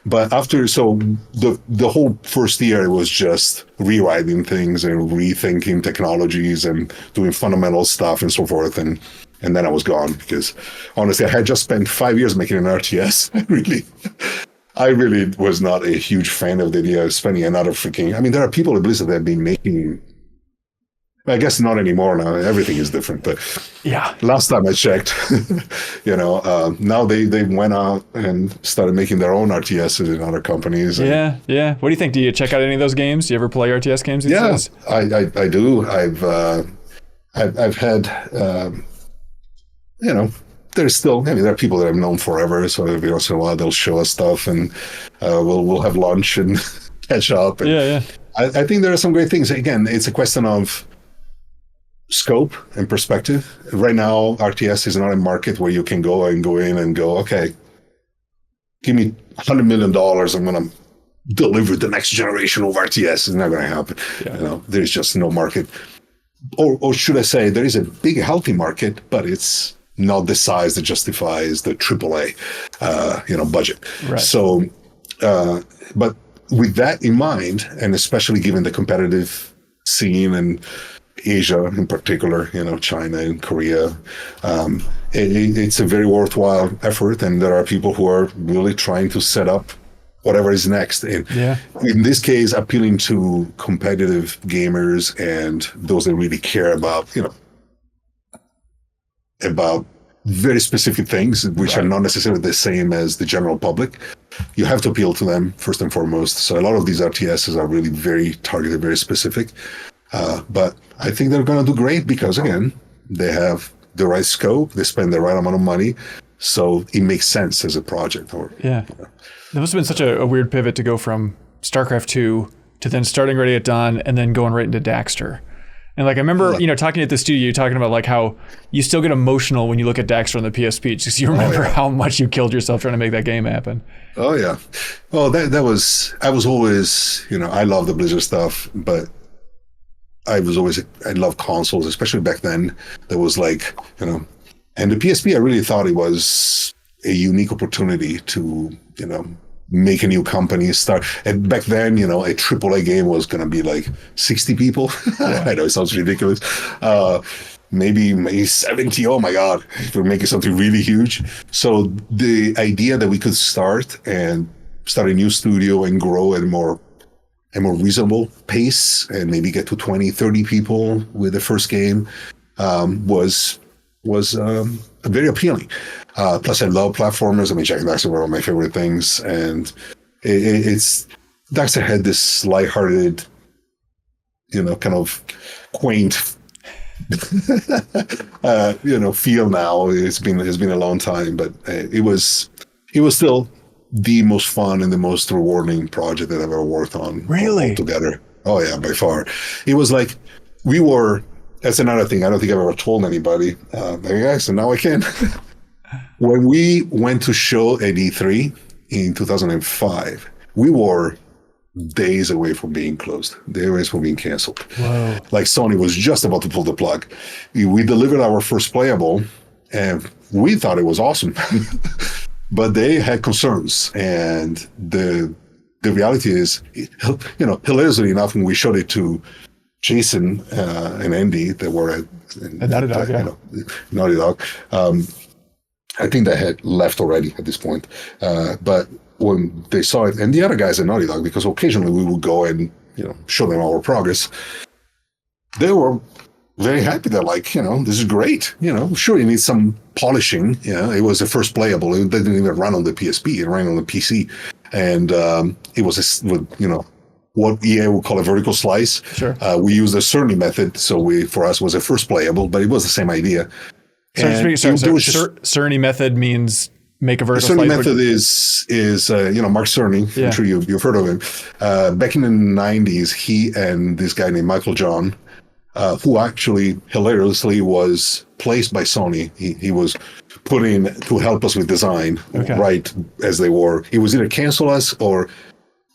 Speaker 2: But so the whole first year was just rewriting things and rethinking technologies and doing fundamental stuff and so forth. And then I was gone because honestly, I had just spent 5 years making an RTS. I really was not a huge fan of the idea of spending another there are people at Blizzard that have been making, I guess not anymore now. Everything is different. But
Speaker 1: yeah,
Speaker 2: last time I checked, now they went out and started making their own RTSs in other companies.
Speaker 1: Yeah. What do you think? Do you check out any of those games? Do you ever play RTS games these days?
Speaker 2: I do. I've had, there's still, there are people that I've known forever. So every once in a while they'll show us stuff and we'll have lunch and catch up. And I think there are some great things. Again, it's a question of scope and perspective. Right now, RTS is not a market where you can go in and go, okay, give me $100 million. I'm going to deliver the next generation of RTS. It's not going to happen. Yeah. There's just no market. Or should I say, there is a big, healthy market, but it's not the size that justifies the AAA, budget.
Speaker 1: Right.
Speaker 2: So, but with that in mind, and especially given the competitive scene and Asia in particular, China and Korea, it's a very worthwhile effort, and there are people who are really trying to set up whatever is next. And in this case, appealing to competitive gamers and those that really care about very specific things, which are not necessarily the same as the general public. You have to appeal to them first and foremost. So a lot of these RTSs are really very targeted, very specific. But I think they're going to do great because, again, they have the right scope, they spend the right amount of money, so it makes sense as a project.
Speaker 1: That must have been such a weird pivot to go from StarCraft 2 to then starting Ready at Dawn and then going right into Daxter. And I remember, talking at the studio, talking about how you still get emotional when you look at Daxter on the PSP, just because you remember how much you killed yourself trying to make that game happen.
Speaker 2: Oh yeah. Well, I was always, I love the Blizzard stuff, but I love consoles, especially back then. There was and the PSP, I really thought it was a unique opportunity to, make a new company start. And back then, a AAA game was going to be 60 people. I know it sounds ridiculous. Maybe 70. Oh my God, we're making something really huge. So the idea that we could start a new studio and grow at a more reasonable pace and maybe get to 20, 30 people with the first game was very appealing. Plus, I love platformers. Jack and Daxter were one of my favorite things. And Daxter had this lighthearted, kind of quaint, feel now. It's been a long time, but it was still the most fun and the most rewarding project that I've ever worked on.
Speaker 1: Really?
Speaker 2: Together. Oh yeah, by far. It was that's another thing I don't think I've ever told anybody. So now I can. When we went to show at E3 in 2005, we were days away from being closed, days from being canceled.
Speaker 1: Wow.
Speaker 2: Sony was just about to pull the plug. We delivered our first playable, and we thought it was awesome. But they had concerns, and the reality is, hilariously enough, when we showed it to Jason and Andy that were at
Speaker 1: Naughty Dog,
Speaker 2: Naughty Dog, I think they had left already at this point. But when they saw it, and the other guys at Naughty Dog, because occasionally we would go and show them our progress, they were very happy. They're this is great. Sure, it needs some polishing. It was the first playable. It didn't even run on the PSP. It ran on the PC, and it was what EA would call a vertical slice.
Speaker 1: Sure.
Speaker 2: We used the Sony method, so for us was a first playable, but it was the same idea.
Speaker 1: Cerny method means make a vertical
Speaker 2: slice.
Speaker 1: Cerny
Speaker 2: method is Mark Cerny. Yeah. I'm sure you've heard of him. Back in the 90s, he and this guy named Michael John, who actually hilariously was placed by Sony. He was put in to help us with design, right as they were. He was either cancel us or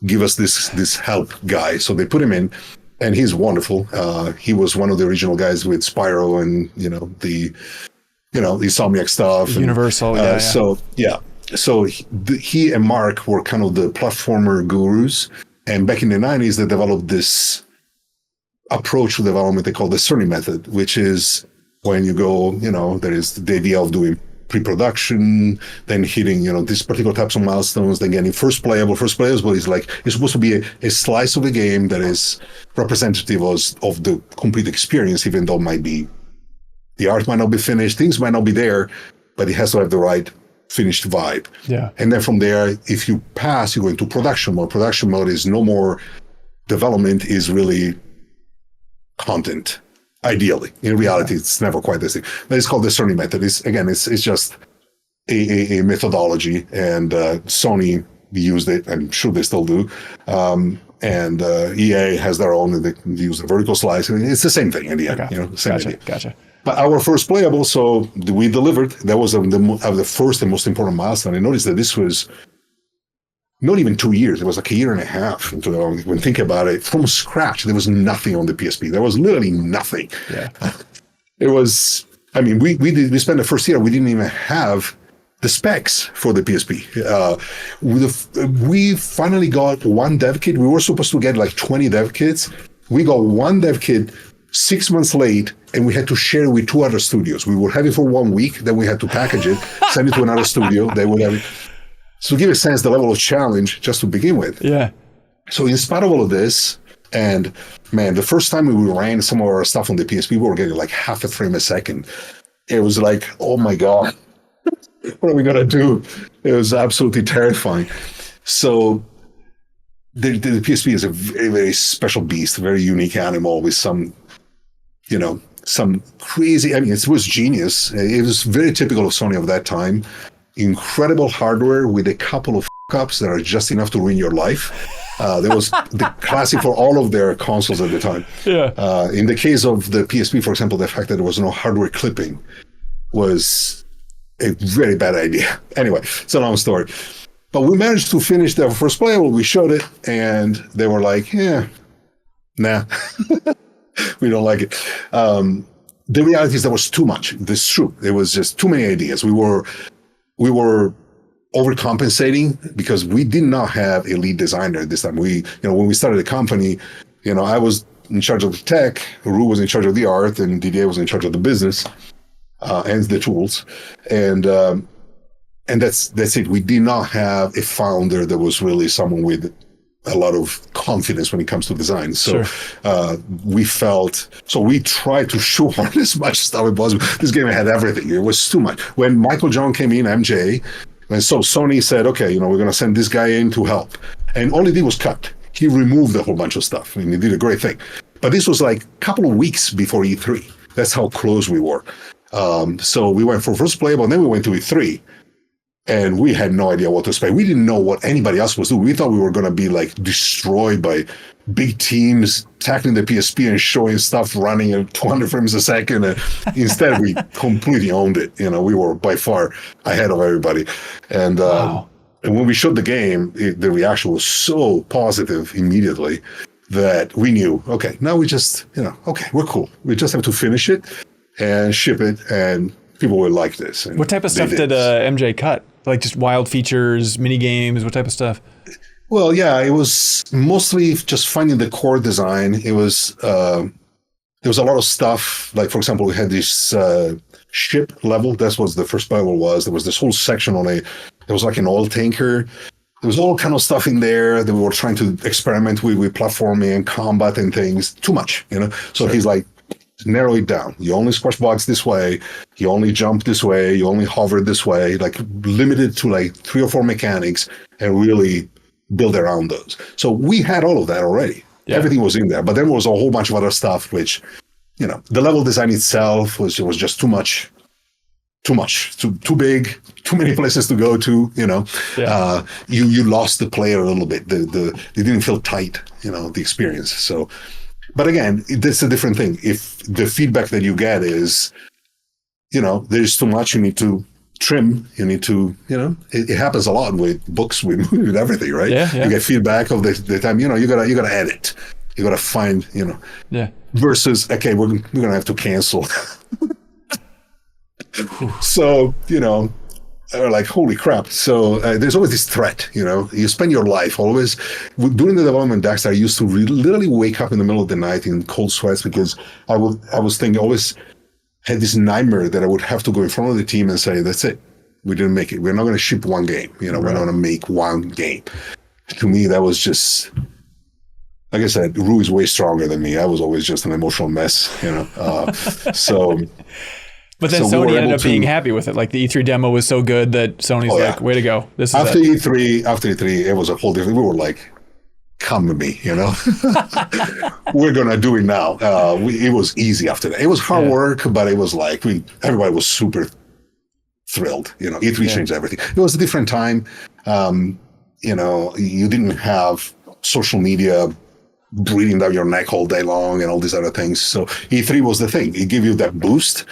Speaker 2: give us this help guy. So they put him in. and he's wonderful. He was one of the original guys with Spyro and the Insomniac stuff,
Speaker 1: Universal.
Speaker 2: So he and Mark were kind of the platformer gurus, and back in the 90s they developed this approach to development they call the Sony method, which is when you go, there is the idea of doing pre-production, then hitting, these particular types of milestones, then getting first playable is like, it's supposed to be a slice of the game that is representative of the complete experience, even though the art might not be finished, things might not be there, but it has to have the right finished vibe.
Speaker 1: Yeah.
Speaker 2: And then from there, if you pass, you go into production mode. Production mode is no more development, is really content. Ideally, in reality, it's never quite this thing. But it's called the Sony method. It's just a methodology, and Sony used it. I'm sure they still do. And EA has their own, and they use the vertical slice. I mean, it's the same thing in the end. Same idea.
Speaker 1: Gotcha.
Speaker 2: But our first playable, so we delivered. That was the first and most important milestone. I noticed that this was not even 2 years. It was like a year and a half. When thinking about it, from scratch, there was nothing on the PSP. There was literally nothing.
Speaker 1: Yeah.
Speaker 2: It was, we spent the first year, we didn't even have the specs for the PSP. We finally got one dev kit. We were supposed to get like 20 dev kits. We got one dev kit 6 months late, and we had to share it with 2 other studios. We would have it for 1 week, then we had to package it, send it to another studio. They would have it. So to give a sense, the level of challenge just to begin with.
Speaker 1: Yeah.
Speaker 2: So in spite of all of this, and man, the first time we ran some of our stuff on the PSP, we were getting like half a frame a second. It was like, oh my God, what are we going to do? It was absolutely terrifying. So the PSP is a very, very special beast, a very unique animal with some crazy, it was genius. It was very typical of Sony of that time. Incredible hardware with a couple of f***ups that are just enough to ruin your life. There was the classic for all of their consoles at the time.
Speaker 1: Yeah.
Speaker 2: In the case of the PSP, for example, the fact that there was no hardware clipping was a very bad idea. Anyway, it's a long story. But we managed to finish the first playable. We showed it, and they were like, nah, we don't like it. The reality is there was too much. This is true. There was just too many ideas. We were overcompensating because we did not have a lead designer at this time. When we started the company, I was in charge of the tech, Ru was in charge of the art, and Didier was in charge of the business and the tools. And that's it. We did not have a founder that was really someone with a lot of confidence when it comes to design. So we tried to shoehorn as much stuff as possible. This game had everything. It was too much. When Michael John came in, MJ, and so Sony said, okay, we're going to send this guy in to help. And all he did was cut. He removed a whole bunch of stuff, and he did a great thing. But this was like a couple of weeks before E3. That's how close we were. So we went for first playable, and then we went to E3. And we had no idea what to expect. We didn't know what anybody else was doing. We thought we were going to be like destroyed by big teams tackling the PSP and showing stuff running at 200 frames a second. And instead, we completely owned it. We were by far ahead of everybody. And,
Speaker 1: wow.
Speaker 2: And when we showed the game, the reaction was so positive immediately that we knew, okay, now we just, okay, we're cool. We just have to finish it and ship it, and people will like this. And
Speaker 1: what type of stuff did MJ cut? Like just wild features, mini games, what type of stuff?
Speaker 2: Well, yeah, it was mostly just finding the core design. It was there was a lot of stuff. Like, for example, we had this ship level. That's what the first level was. There was this whole section there was like an oil tanker. There was all kind of stuff in there that we were trying to experiment with platforming and combat and things. Too much, So He's like, narrow it down. You only squash blocks this way. You only jump this way. You only hover this way. Like limited to like 3 or 4 mechanics, and really build around those. So we had all of that already. Yeah. Everything was in there. But then there was a whole bunch of other stuff, which, the level design itself was just too much, too big, too many places to go to.
Speaker 1: Yeah.
Speaker 2: You lost the player a little bit. It didn't feel tight. The experience. So. But again, that's a different thing. If the feedback that you get is, there's too much, you need to trim, you need to, it happens a lot with books, with everything, right?
Speaker 1: Yeah.
Speaker 2: You get feedback of the time, you gotta edit. You got to find,
Speaker 1: Yeah.
Speaker 2: versus, okay, we're going to have to cancel. So, are like, holy crap. So there's always this threat, you spend your life always during the development of Daxter. I used to literally wake up in the middle of the night in cold sweats because I was thinking, always had this nightmare that I would have to go in front of the team and say, that's it. We didn't make it. We're not going to ship one game. We're not going to make one game. To me, that was just, like I said, Ru is way stronger than me. I was always just an emotional mess, so.
Speaker 1: But then Sony ended up being happy with it. Like the E3 demo was so good that Sony's like, way to go. This is
Speaker 2: after E3, it was a whole different, we were like, come to me, we're going to do it now. It was easy after that. It was hard work, but it was like, everybody was super thrilled. E3 changed everything. It was a different time. You didn't have social media breathing down your neck all day long and all these other things. So E3 was the thing. It gave you that boost.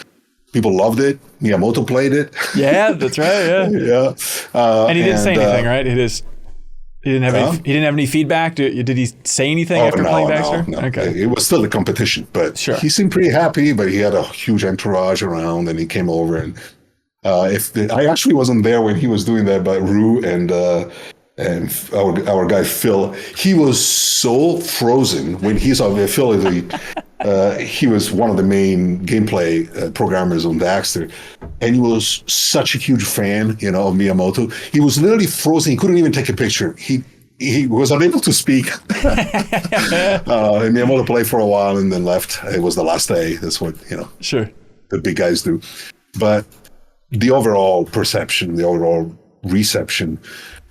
Speaker 2: People loved it. Miyamoto played it.
Speaker 1: Yeah, that's right. Yeah.
Speaker 2: Yeah.
Speaker 1: And he didn't say anything, right? He didn't have any feedback. Did he say anything after playing Daxter?
Speaker 2: No.
Speaker 1: Okay.
Speaker 2: It was still a competition, but he seemed pretty happy. But he had a huge entourage around, and he came over. And I actually wasn't there when he was doing that, but Ru and our guy Phil, he was so frozen when he saw Phil. He was one of the main gameplay programmers on Daxter, and he was such a huge fan, of Miyamoto. He was literally frozen. He couldn't even take a picture. He was unable to speak. And Miyamoto played for a while and then left. It was the last day. That's what
Speaker 1: Sure.
Speaker 2: the big guys do. But the overall perception, the overall reception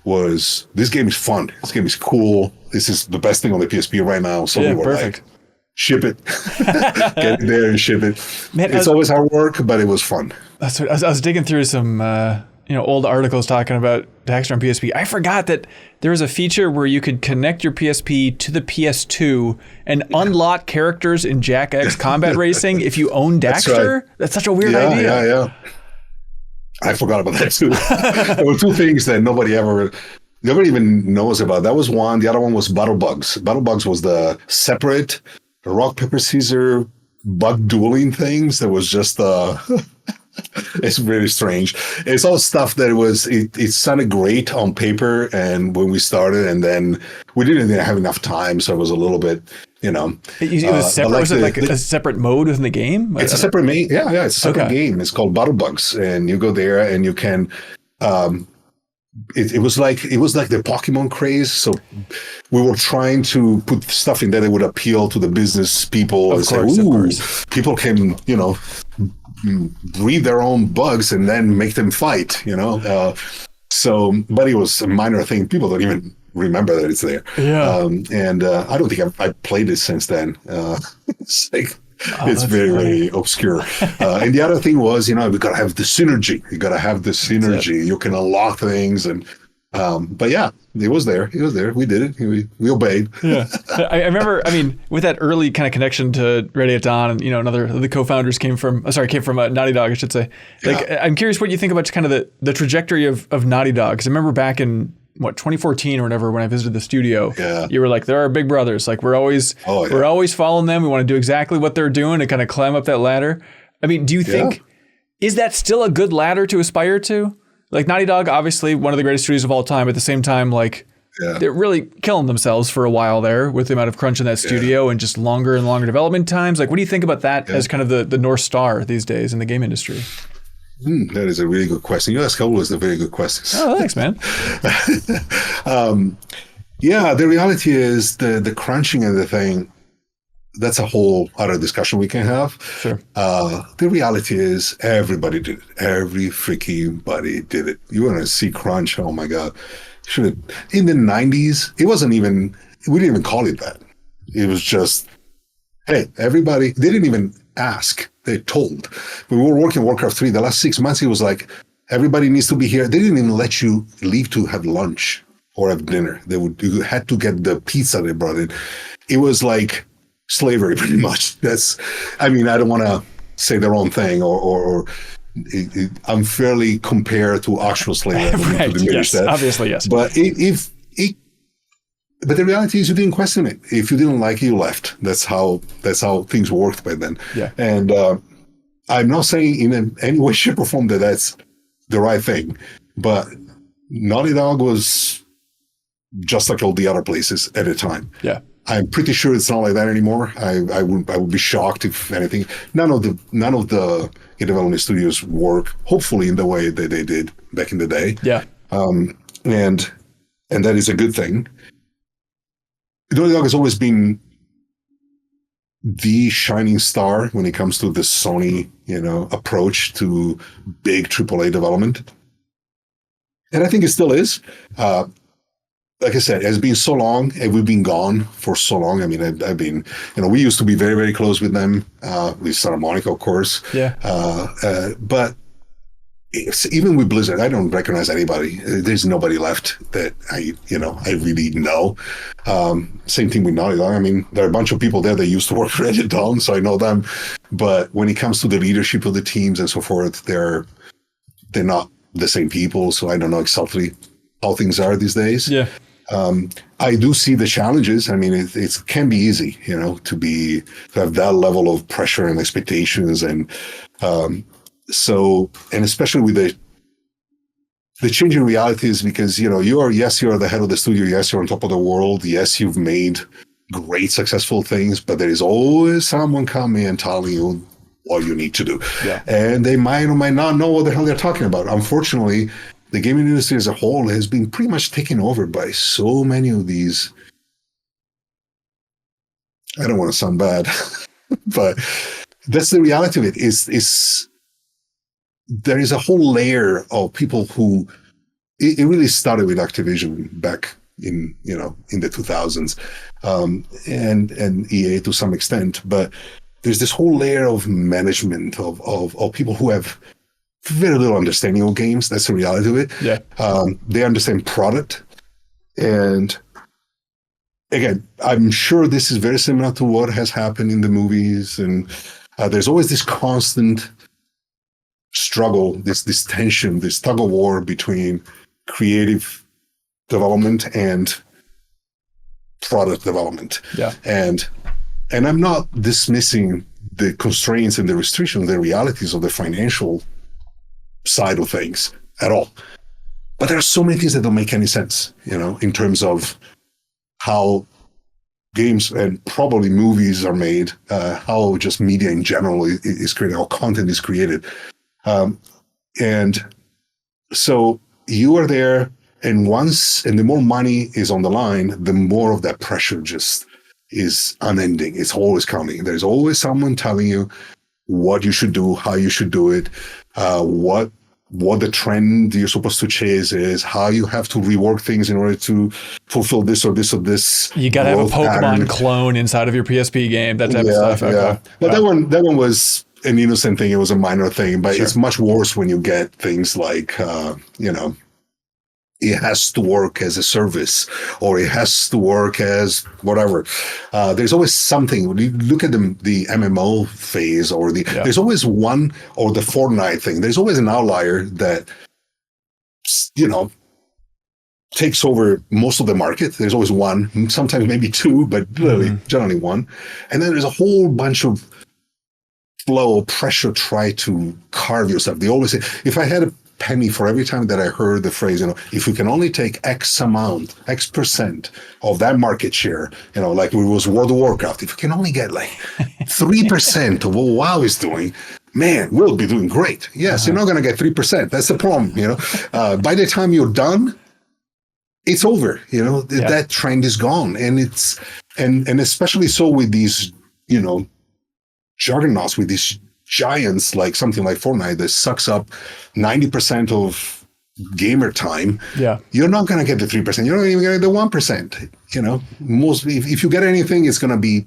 Speaker 2: was, this game is fun. This game is cool. This is the best thing on the PSP right now. So we were
Speaker 1: perfect.
Speaker 2: like, ship it. Get it there and ship it.
Speaker 1: Man,
Speaker 2: it's always hard work, but it was fun.
Speaker 1: That's what, I was digging through some old articles talking about Daxter on PSP. I forgot that there was a feature where you could connect your PSP to the PS2 and unlock characters in Jack X Combat Racing if you own Daxter. That's such a weird idea.
Speaker 2: Yeah. I forgot about that too. There were two things that nobody even knows about. That was one. The other one was Battle Bugs. Battle Bugs was the separate rock, paper, scissors bug dueling things. That was just it's really strange. It's all stuff that it sounded great on paper and when we started, and then we didn't even have enough time, so it was a little bit,
Speaker 1: It was separate. Was it like a separate mode within the game?
Speaker 2: It's a separate it's a separate game. It's called Battle Bugs, and you go there and you can. It was like the Pokemon craze. So we were trying to put stuff in there that would appeal to the business people.
Speaker 1: Of course.
Speaker 2: People can breed their own bugs and then make them fight. But it was a minor thing. People don't even remember that it's there.
Speaker 1: Yeah.
Speaker 2: And I don't think I played it since then. It's like. It's very, very obscure. And the other thing was, we got to have the synergy. You got to have the synergy. You can unlock things. And, but yeah, it was there. We did it. We obeyed.
Speaker 1: Yeah. I remember, with that early kind of connection to Ready at Dawn, and, another of the co-founders came from Naughty Dog, I should say. I'm curious what you think about just kind of the trajectory of Naughty Dog. Because I remember back in, 2014 or whatever, when I visited the studio, you were like, there are big brothers. Like we're always following them. We want to do exactly what they're doing and kind of climb up that ladder. Do you think, is that still a good ladder to aspire to? Like Naughty Dog, obviously one of the greatest studios of all time. At the same time, they're really killing themselves for a while there with the amount of crunch in that studio and just longer and longer development times. Like, what do you think about that as kind of the North Star these days in the game industry?
Speaker 2: That is a really good question. You ask always the very good questions.
Speaker 1: Oh, thanks, man.
Speaker 2: The reality is the crunching of the thing, that's a whole other discussion we can have.
Speaker 1: Sure.
Speaker 2: The reality is everybody did it. Every freaking body did it. You want to see crunch? Oh my God. In the 90s, we didn't even call it that. It was just, hey, everybody, they didn't even ask. They told. When we were working Warcraft 3, the last 6 months, it was like, everybody needs to be here. They didn't even let you leave to have lunch or have dinner. You had to get the pizza they brought in. It was like slavery, pretty much. I don't want to say the wrong thing or unfairly compare to actual slavery.
Speaker 1: Right, yes, that. Obviously, yes.
Speaker 2: But but the reality is you didn't question it. If you didn't like it, you left. That's how things worked by then.
Speaker 1: Yeah.
Speaker 2: And I'm not saying in any way, shape, or form that that's the right thing, but Naughty Dog was just like all the other places at the time.
Speaker 1: Yeah.
Speaker 2: I'm pretty sure it's not like that anymore. I would be shocked if anything. None of the development studios work, hopefully, in the way that they did back in the day.
Speaker 1: Yeah.
Speaker 2: And that is a good thing. Naughty Dog has always been the shining star when it comes to the Sony, approach to big AAA development. And I think it still is. Like I said, it's been so long, and we've been gone for so long. I mean, I've been, we used to be very, very close with them, with Santa Monica, of course.
Speaker 1: Yeah.
Speaker 2: But even with Blizzard, I don't recognize anybody. There's nobody left that I really know. Same thing with Naughty Dog. I mean, there are a bunch of people there that used to work for Reddit Dawn, so I know them. But when it comes to the leadership of the teams and so forth, they're not the same people. So I don't know exactly how things are these days.
Speaker 1: Yeah.
Speaker 2: I do see the challenges. I mean, it can be easy, to have that level of pressure and expectations, and and especially with the changing realities, because you're the head of the studio, yes, you're on top of the world, yes, you've made great successful things, but there is always someone coming and telling you what you need to do.
Speaker 1: Yeah.
Speaker 2: And they might or might not know what the hell they're talking about. Unfortunately, the gaming industry as a whole has been pretty much taken over by so many of these. I don't want to sound bad, but that's the reality of it. Is there is a whole layer of people who it really started with Activision back in the 2000s, and EA to some extent, but there's this whole layer of management of people who have very little understanding of games. That's the reality of it.
Speaker 1: Yeah.
Speaker 2: They understand product. And again, I'm sure this is very similar to what has happened in the movies. And there's always this constant struggle, this tension, this tug of war between creative development and product development.
Speaker 1: Yeah.
Speaker 2: And I'm not dismissing the constraints and the restrictions, the realities of the financial side of things at all. But there are so many things that don't make any sense, in terms of how games and probably movies are made, how just media in general is created, how content is created. And so you are there, and the more money is on the line, the more of that pressure just is unending. It's always coming. There's always someone telling you what you should do, how you should do it, what the trend you're supposed to chase is, how you have to rework things in order to fulfill this or this or this.
Speaker 1: You got to have a Pokemon clone inside of your PSP game, that type of stuff. Okay.
Speaker 2: Yeah. But that one was an innocent thing. It was a minor thing, but It's much worse when you get things like, it has to work as a service, or it has to work as whatever. There's always something. When you look at the MMO phase, or there's always one, or the Fortnite thing. There's always an outlier that, takes over most of the market. There's always one, sometimes maybe two, but generally one. And then there's a whole bunch of flow, pressure, try to carve yourself. They always say, if I had a penny for every time that I heard the phrase, if we can only take X percent of that market share, like it was World of Warcraft, if we can only get like 3% of what WoW is doing, man, we'll be doing great. Yes, You're not going to get 3%. That's the problem. By the time you're done, it's over. That trend is gone. And it's, and especially so with these, juggernauts, with these giants, like something like Fortnite that sucks up 90% of gamer time. Yeah, you're not going to get the 3%. You're not even going to get the 1%. Mostly, if you get anything, it's going to be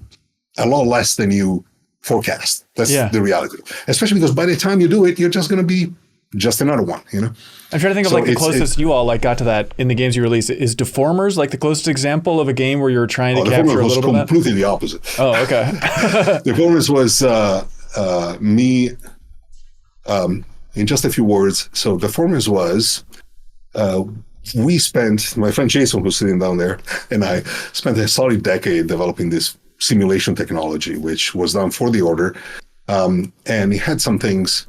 Speaker 2: a lot less than you forecast. That's the reality. Especially because by the time you do it, you're just going to be just another one. I'm
Speaker 1: trying to think of the closest you all got to that in the games you released. Is Deformers the closest example of a game where you're trying to capture a little bit of that?
Speaker 2: Completely the opposite.
Speaker 1: Oh, okay.
Speaker 2: Deformers was me, in just a few words. So Deformers was, we spent, my friend Jason, who's sitting down there, and I spent a solid decade developing this simulation technology, which was done for the order. And it had some things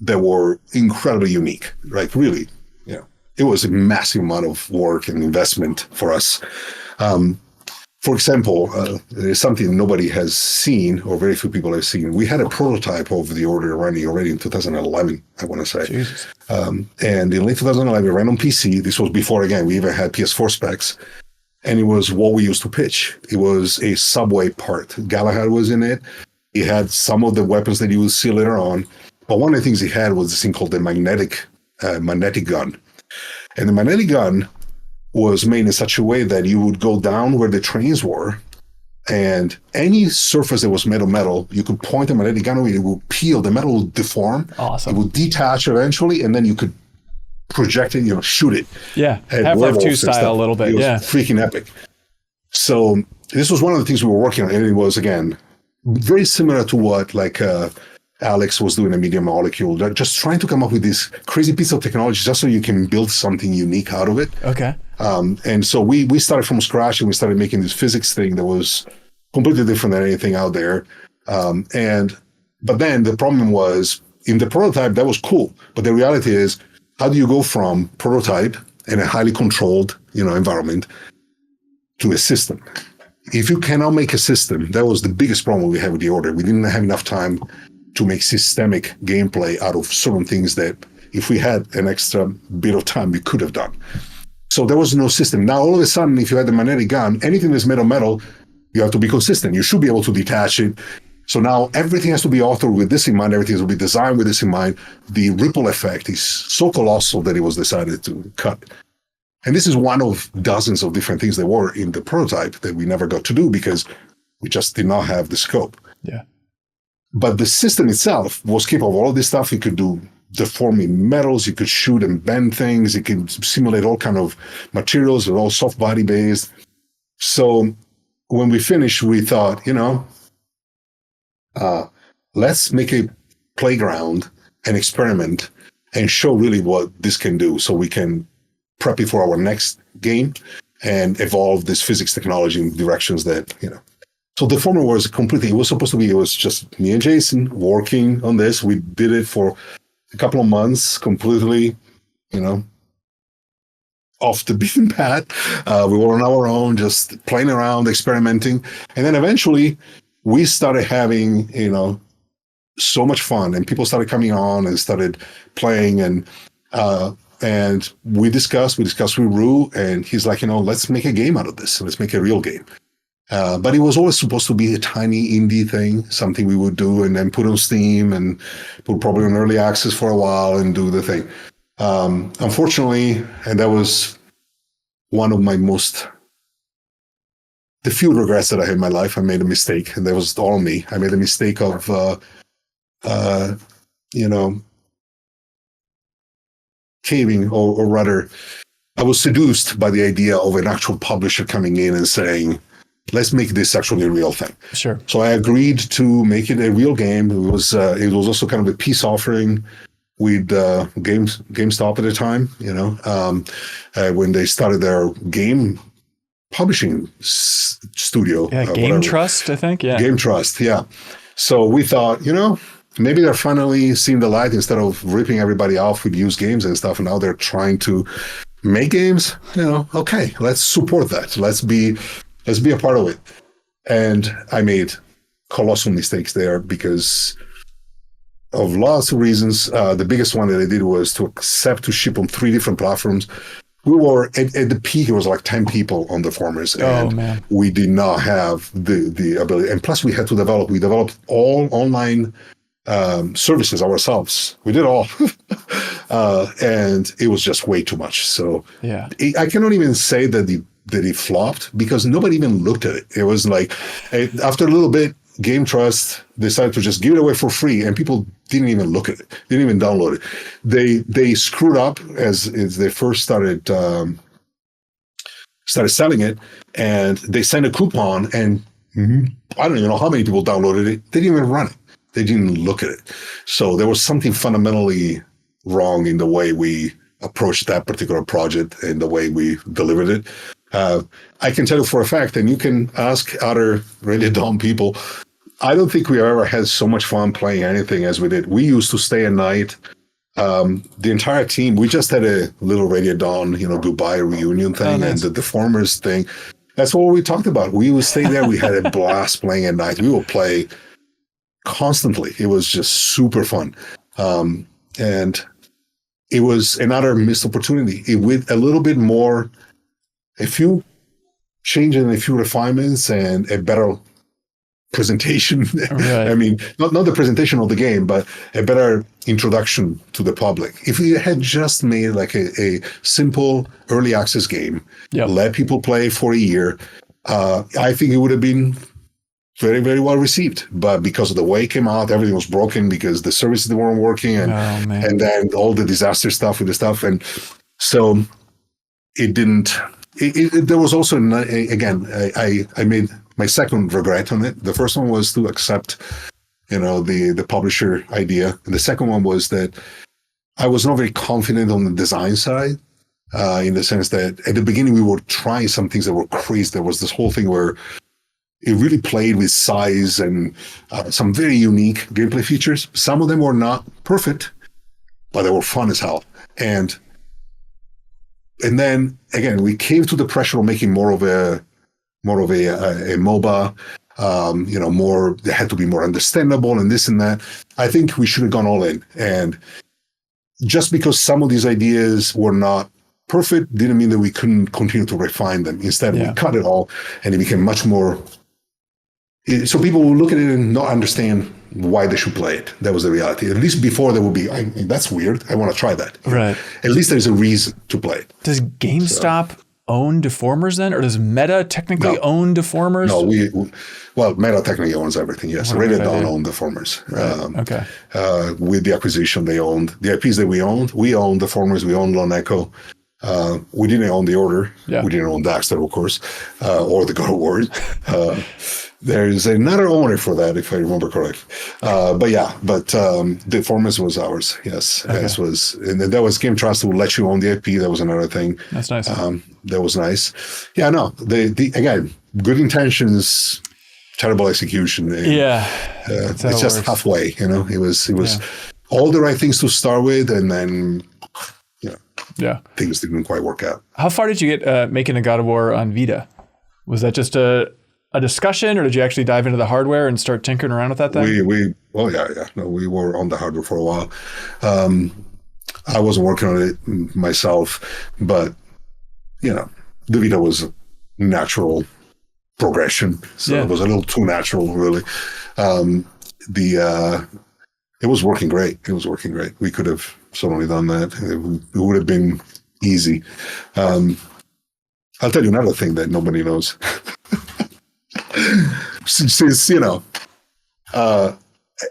Speaker 2: that were incredibly unique, like really, it was a massive amount of work and investment for us. For example, there's something nobody has seen, or very few people have seen. We had a prototype of the order running already in 2011, I want to say. And in late 2011, it ran on PC. This was before, again, we even had PS4 specs. And it was what we used to pitch. It was a subway part. Galahad was in it. It had some of the weapons that you will see later on. But one of the things it had was this thing called the magnetic gun. And the magnetic gun was made in such a way that you would go down where the trains were, and any surface that was metal, you could point a magnetic gun away, it would peel, the metal would deform,
Speaker 1: awesome.
Speaker 2: It would detach eventually, and then you could project it, shoot it.
Speaker 1: Yeah, Half-Life 2 style a little bit,
Speaker 2: it was freaking epic. So this was one of the things we were working on, and it was, again, very similar to what, Alex was doing a Media Molecule, just trying to come up with this crazy piece of technology just so you can build something unique out of it.
Speaker 1: Okay.
Speaker 2: And so we started from scratch, and we started making this physics thing that was completely different than anything out there. But then the problem was, in the prototype, that was cool. But the reality is, how do you go from prototype in a highly controlled, environment to a system? If you cannot make a system, that was the biggest problem we had with the order. We didn't have enough time to make systemic gameplay out of certain things that if we had an extra bit of time, we could have done. So there was no system. Now, all of a sudden, if you had the magnetic gun, anything that's made of metal, you have to be consistent. You should be able to detach it. So now everything has to be authored with this in mind. Everything has to be designed with this in mind. The ripple effect is so colossal that it was decided to cut. And this is one of dozens of different things that were in the prototype that we never got to do because we just did not have the scope.
Speaker 1: Yeah.
Speaker 2: But the system itself was capable of all this stuff. It could do deforming metals. You could shoot and bend things. It could simulate all kind of materials. They're all soft body based. So when we finished, we thought, let's make a playground and experiment and show really what this can do so we can prep it for our next game and evolve this physics technology in directions that, So Deformer was completely, it was just me and Jason working on this. We did it for a couple of months, completely, off the beaten path. We were on our own, just playing around, experimenting. And then eventually we started having, so much fun, and people started coming on and started playing, and we discussed with Ru, and he's like, let's make a game out of this. Let's make a real game. But it was always supposed to be a tiny indie thing, something we would do and then put on Steam and put probably on early access for a while and do the thing. Unfortunately, and that was one of the few regrets that I had in my life. I made a mistake, and that was all me. I made a mistake of, caving, or rather, I was seduced by the idea of an actual publisher coming in and saying, let's make this actually a real thing.
Speaker 1: Sure. So
Speaker 2: I agreed to make it a real game. It was also kind of a peace offering with GameStop at the time, when they started their game publishing studio.
Speaker 1: Yeah, Game Trust, I think. Yeah.
Speaker 2: Game Trust, yeah. So we thought, maybe they're finally seeing the light instead of ripping everybody off with used games and stuff. And now they're trying to make games. Okay, let's support that. Let's be a part of it. And I made colossal mistakes there because of lots of reasons. The biggest one that I did was to accept to ship on 3 different platforms. We were at the peak, it was like 10 people on Deformers, and we did not have the ability. And plus we developed all online services ourselves. We did all. And it was just way too much. So I cannot even say that it flopped because nobody even looked at it. It was like, after a little bit, Game Trust decided to just give it away for free, and people didn't even look at it, didn't even download it. They screwed up as they first started selling it, and they sent a coupon, and I don't even know how many people downloaded it. They didn't even run it. They didn't look at it. So there was something fundamentally wrong in the way we approached that particular project and the way we delivered it. I can tell you for a fact, and you can ask other Radio Dawn people, I don't think we ever had so much fun playing anything as we did. We used to stay at night. The entire team, we just had a little Radio Dawn, Dubai reunion thing, and the Deformers thing. That's what we talked about. We would stay there. We had a blast playing at night. We would play constantly. It was just super fun. And it was another missed opportunity. With a little bit more, a few changes and a few refinements and a better presentation.
Speaker 1: Right.
Speaker 2: I mean, not the presentation of the game, but a better introduction to the public. If we had just made like a simple early access game, let people play for a year, I think it would have been very, very well received. But because of the way it came out, everything was broken because the services weren't working, and then all the disaster stuff with the stuff. And so it didn't. There was also, again, I made my second regret on it. The first one was to accept, the publisher idea. And the second one was that I was not very confident on the design side, in the sense that at the beginning we were trying some things that were crazy. There was this whole thing where it really played with size and some very unique gameplay features. Some of them were not perfect, but they were fun as hell. And then again, we came to the pressure of making more of a MOBA, more, they had to be more understandable and this and that. I think we should have gone all in. And just because some of these ideas were not perfect didn't mean that we couldn't continue to refine them. Instead, we cut it all and it became much more, so people will look at it and not understand why they should play it. That was the reality. At least before there would be, that's weird, I want to try that.
Speaker 1: Right.
Speaker 2: At least there's a reason to play it.
Speaker 1: Does GameStop own Deformers then? Or does Meta technically own Deformers?
Speaker 2: No, Meta technically owns everything, yes. Radio Dawn owned Deformers.
Speaker 1: Right.
Speaker 2: With the acquisition, they owned the IPs that we owned. We owned Deformers, we owned Lone Echo. We didn't own The Order. Yeah. We didn't own Daxter, of course, or the God of War. There's another owner for that, if I remember correctly. Deformers was ours. Yes, okay. And that was Game Trust who let you own the IP. That was another thing.
Speaker 1: That's nice.
Speaker 2: That was nice. Yeah, no. Again, good intentions, terrible execution. And, it's just works. Halfway. It was all the right things to start with, and then things didn't quite work out.
Speaker 1: How far did you get making a God of War on Vita? Was that just a discussion, or did you actually dive into the hardware and start tinkering around with that thing?
Speaker 2: We were on the hardware for a while. I wasn't working on it myself, but the Vita was a natural progression, so it was a little too natural, really. It was working great. We could have certainly done that. It would have been easy. I'll tell you another thing that nobody knows. Since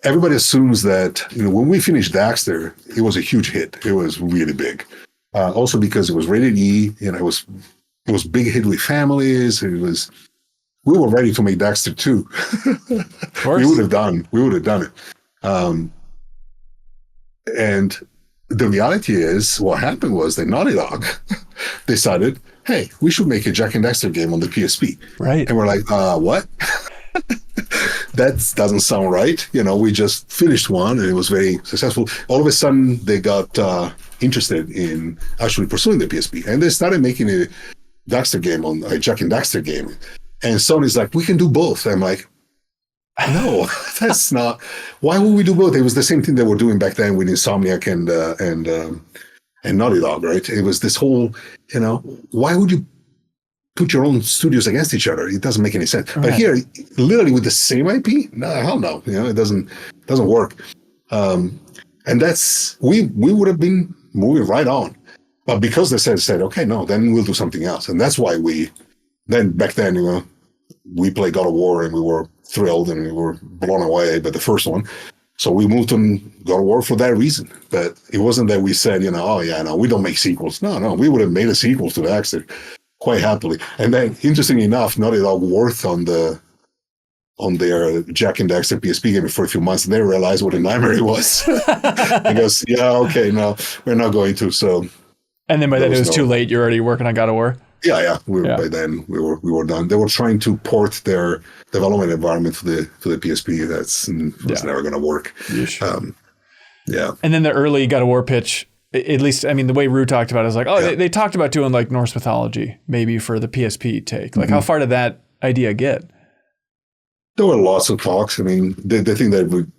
Speaker 2: everybody assumes that when we finished Daxter, it was a huge hit. It was really big. Also because it was rated E, it was big hit with families. We were ready to make Daxter 2. Of course. We would have done it. And the reality is, what happened was that Naughty Dog decided, hey, we should make a Jak and Daxter game on the PSP.
Speaker 1: Right.
Speaker 2: And we're like, what? That doesn't sound right. We just finished one and it was very successful. All of a sudden, they got interested in actually pursuing the PSP. And they started making a Daxter game on a Jak and Daxter game. And Sony's like, we can do both. I'm like, no, that's not. Why would we do both? It was the same thing they were doing back then with Insomniac and Naughty Dog, right? It was this whole, why would you put your own studios against each other? It doesn't make any sense. Right. But here, literally with the same IP, no, hell no. It doesn't work. And that's we would have been moving right on, but because they said, okay, no, then we'll do something else, and that's why back then, we played God of War and we were thrilled and we were blown away by the first one. So we moved on God of War for that reason. But it wasn't that we said, we don't make sequels. No, we would have made a sequel to Daxter quite happily. And then, interestingly enough, Naughty Dog worked on their Jak and Daxter PSP game for a few months, and they realized what a nightmare it was. Because, no, we're not going to. So
Speaker 1: And then by then it was too late. You're already working on God of War.
Speaker 2: Yeah. By then we were done. They were trying to port their development environment to the PSP. That's never going to work. Yeah.
Speaker 1: And then the early God of War pitch, at least, I mean, the way Ru talked about it is like, they talked about doing like Norse mythology, maybe for the PSP take. Like, how far did that idea get?
Speaker 2: There were lots of talks. I mean, the thing that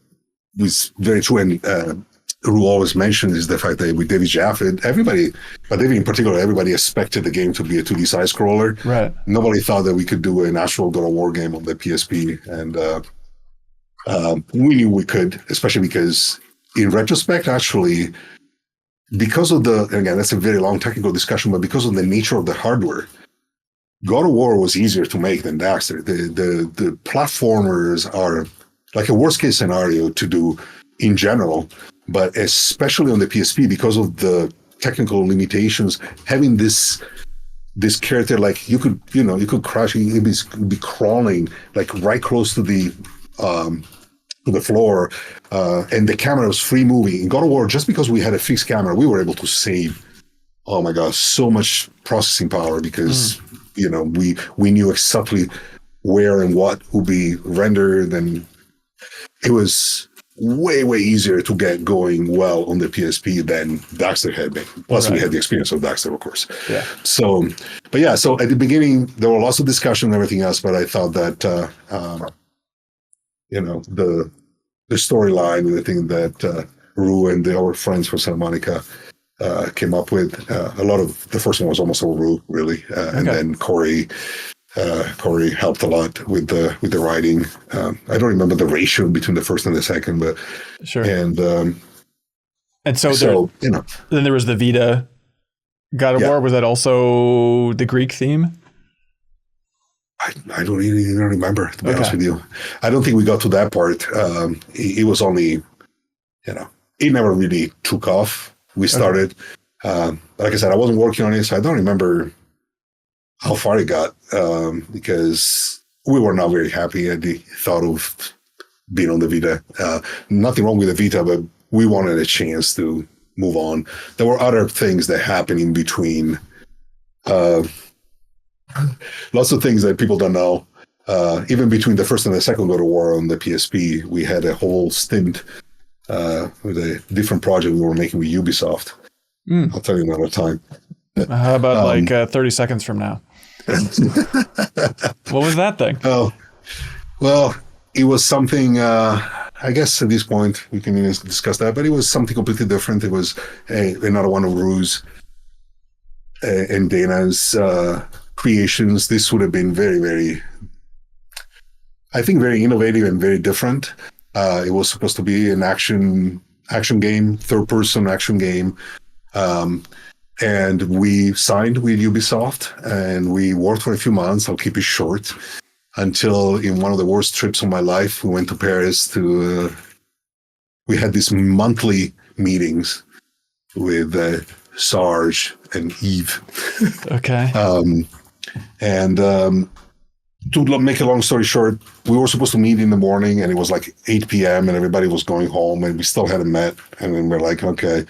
Speaker 2: was very true, and Ru always mentioned, is the fact that with David Jaffe, everybody, but David in particular, everybody expected the game to be a 2D side scroller.
Speaker 1: Right.
Speaker 2: Nobody thought that we could do an actual God of War game on the PSP, and we knew we could, especially because in retrospect, actually, because of again, that's a very long technical discussion, but because of the nature of the hardware, God of War was easier to make than Daxter. The platformers are like a worst case scenario to do in general, but especially on the PSP, because of the technical limitations, having this character, like you could crash, he'd be crawling like right close to the floor, and the camera was free moving. In God of War, just because we had a fixed camera, we were able to save, oh my gosh, so much processing power because we knew exactly where and what would be rendered, and it was way easier to get going well on the PSP than Daxter had been. Plus, we had the experience of Daxter, of course.
Speaker 1: Yeah.
Speaker 2: So at the beginning there were lots of discussion and everything else, but I thought that the storyline and the thing that Ru and our friends from Santa Monica came up with. A lot of the first one was almost all Ru, really, and then Corey helped a lot with the writing. I don't remember the ratio between the first and the second, but
Speaker 1: sure.
Speaker 2: And
Speaker 1: so then there was the Vita God of War. Was that also the Greek theme?
Speaker 2: I don't even remember, to be honest with you. I don't think we got to that part. It was only, it never really took off. We started, like I said, I wasn't working on it, so I don't remember how far it got, because we were not very happy at the thought of being on the Vita. Nothing wrong with the Vita, but we wanted a chance to move on. There were other things that happened in between. Lots of things that people don't know. Even between the first and the second God of War on the PSP, we had a whole stint with a different project we were making with Ubisoft. I'll tell you another time.
Speaker 1: How about 30 seconds from now? What was that thing?
Speaker 2: Oh, well, it was something, I guess at this point we can even discuss that, but it was something completely different. It was another one of Ru's and Dana's creations. This would have been very, very, I think, very innovative and very different. It was supposed to be an action game, third-person action game. And we signed with Ubisoft, and we worked for a few months. I'll keep it short. Until in one of the worst trips of my life, we went to Paris we had these monthly meetings with Sarge and Yves.
Speaker 1: Okay.
Speaker 2: To make a long story short, we were supposed to meet in the morning, and it was like 8 p.m. and everybody was going home, and we still hadn't met. And then we're like, okay,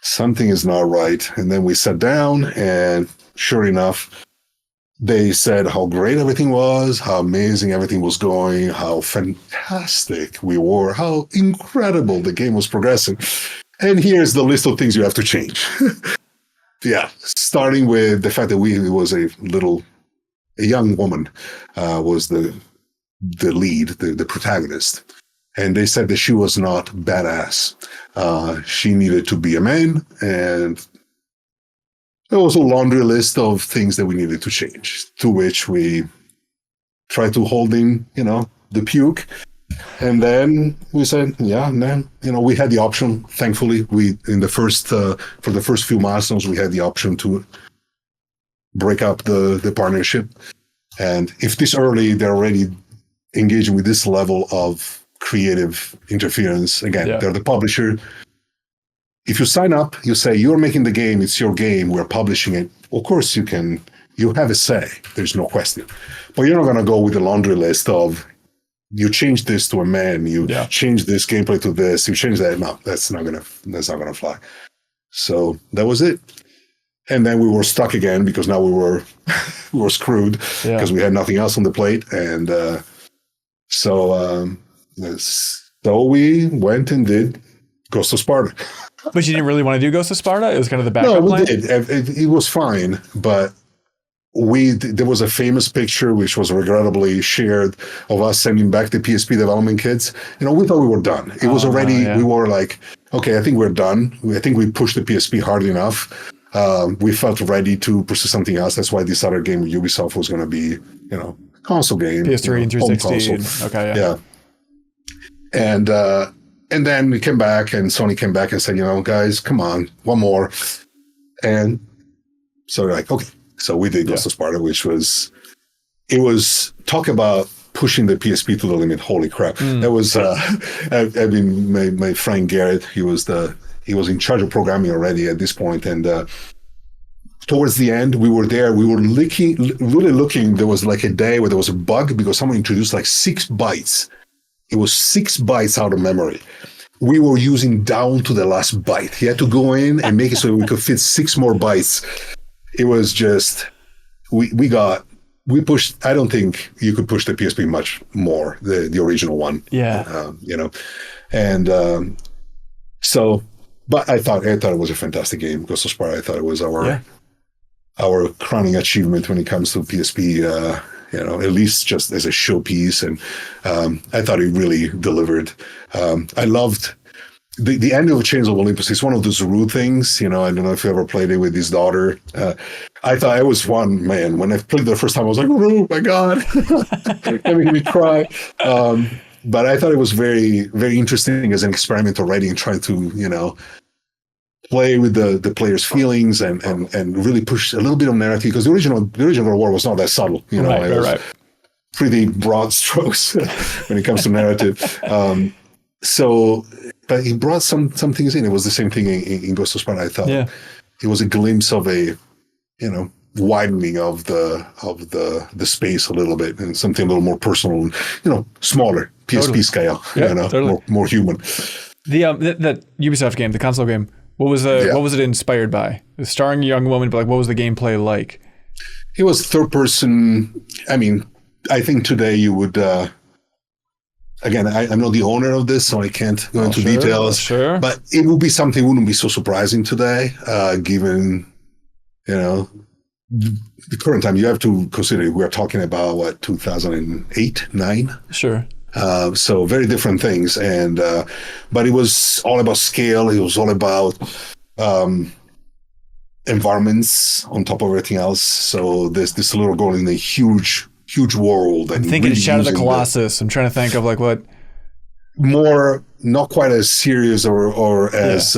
Speaker 2: something is not right. And then we sat down, and sure enough, they said how great everything was, how amazing everything was going, how fantastic we were, how incredible the game was progressing. And here's the list of things you have to change. Yeah, starting with the fact that it was a young woman was the lead, the protagonist. And they said that she was not badass. She needed to be a man, and there was a laundry list of things that we needed to change, to which we tried to hold in, the puke. And then we said, yeah, and then, we had the option. Thankfully, for the first few milestones, we had the option to break up the partnership. And if this early, they're already engaging with this level of creative interference, again, they're the publisher. If you sign up, you say, you're making the game, it's your game, we're publishing it. Of course you have a say, there's no question. But you're not going to go with a laundry list of, you change this to a man, you change this gameplay to this, you change that. No, that's not gonna fly. So that was it. And then we were stuck again because now we were screwed because we had nothing else on the plate. And so we went and did Ghost of Sparta.
Speaker 1: But you didn't really want to do Ghost of Sparta? It was kind of the backup plan?
Speaker 2: No, we did. It was fine, but there was a famous picture which was regrettably shared of us sending back the PSP development kits. We thought we were done. It was already, we were like, okay, I think we're done. I think we pushed the PSP hard enough. We felt ready to pursue something else. That's why this other game with Ubisoft was going to be, console game.
Speaker 1: PS3 and 360. Okay,
Speaker 2: yeah. And then we came back and Sony came back and said, guys, come on, one more. And so we're like, okay. So we did Ghost of Sparta, which was talk about pushing the PSP to the limit. Holy crap. That was, my friend Garrett, he was in charge of programming already at this point. And towards the end, we were there. We were really looking. There was like a day where there was a bug because someone introduced like 6 bytes. It was 6 bytes out of memory. We were using down to the last byte. He had to go in and make it so we could fit 6 more bytes. It was just, we pushed, I don't think you could push the PSP much more, the original one.
Speaker 1: Yeah.
Speaker 2: And so, but I thought it was a fantastic game. Ghost of Sparta, I thought it was our crowning achievement when it comes to PSP, at least just as a showpiece. And I thought it really delivered. I loved the end of Chains of Olympus. It's one of those Ru things. I don't know if you ever played it with his daughter. I thought it was one, man. When I played it the first time, I was like, oh my God, it made me cry. But I thought it was very, very interesting as an experiment already in trying to, play with the player's feelings and really push a little bit of narrative, because the original war was not that subtle. It was pretty broad strokes when it comes to narrative. But he brought some things in. It was the same thing in Ghost of Sparta. I thought it was a glimpse of a, widening of the space a little bit, and something a little more personal, smaller PSP scale, totally. more human.
Speaker 1: The Ubisoft game, the console game, what was it inspired by? Starring a young woman, but what was the gameplay like?
Speaker 2: It was third person. I mean, I think today you would. Again, I'm not the owner of this, so I can't go into details. Sure. But it would be something wouldn't be so surprising today, given, the current time. You have to consider we're talking about 2008, 9.
Speaker 1: Sure.
Speaker 2: So very different things, and but it was all about scale. It was all about environments on top of everything else. So there's this little girl in a huge world.
Speaker 1: I'm thinking really Shadow of the Colossus. I'm trying to think of what
Speaker 2: more, not quite as serious or as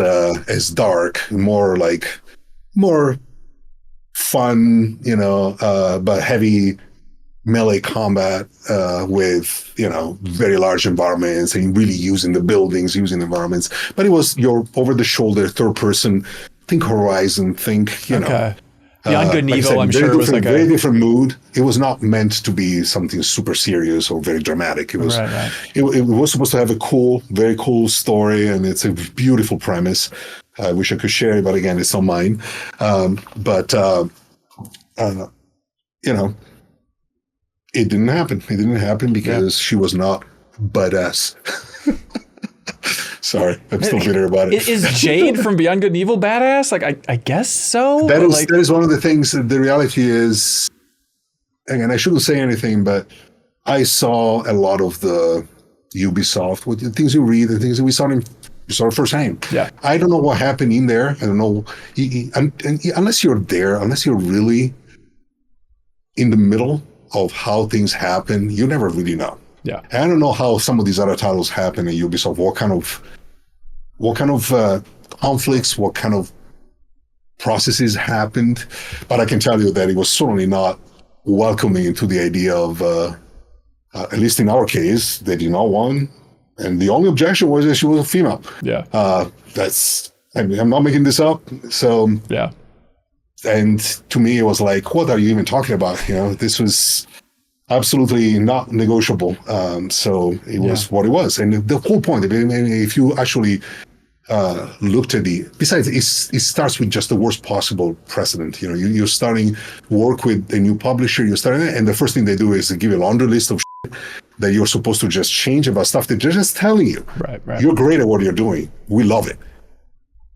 Speaker 2: dark, more fun, but heavy melee combat with, very large environments and really using the buildings, using the environments. But it was your over the shoulder, third person, think Horizon, okay.
Speaker 1: Beyond Good and Evil, I'm sure it was
Speaker 2: very different mood. It was not meant to be something super serious or very dramatic. It was it was supposed to have a very cool story, and it's a beautiful premise. I wish I could share it, but again, it's not mine. It didn't happen. It didn't happen because she was not badass. Sorry, I'm still bitter about it.
Speaker 1: Is Jade from Beyond Good and Evil badass? I guess so.
Speaker 2: That is one of the things. The reality is, again, I shouldn't say anything, but I saw a lot of the Ubisoft, with the things you read, the things that we saw firsthand.
Speaker 1: Yeah.
Speaker 2: I don't know what happened in there. I don't know. Unless you're there, unless you're really in the middle of how things happen, you never really know.
Speaker 1: Yeah.
Speaker 2: And I don't know how some of these other titles happen at Ubisoft. What kind of conflicts, what kind of processes happened. But I can tell you that it was certainly not welcoming to the idea of, at least in our case, they did not want. And the only objection was that she was a female.
Speaker 1: Yeah.
Speaker 2: I'm not making this up. So,
Speaker 1: yeah.
Speaker 2: And to me, it was like, what are you even talking about? This was absolutely not negotiable. So it was what it was. And the whole point, if you actually looked at besides it starts with just the worst possible precedent. You're starting work with a new publisher, and the first thing they do is they give you a laundry list of shit that you're supposed to just change about stuff that they're just telling you.
Speaker 1: Right.
Speaker 2: You're great at what you're doing. We love it.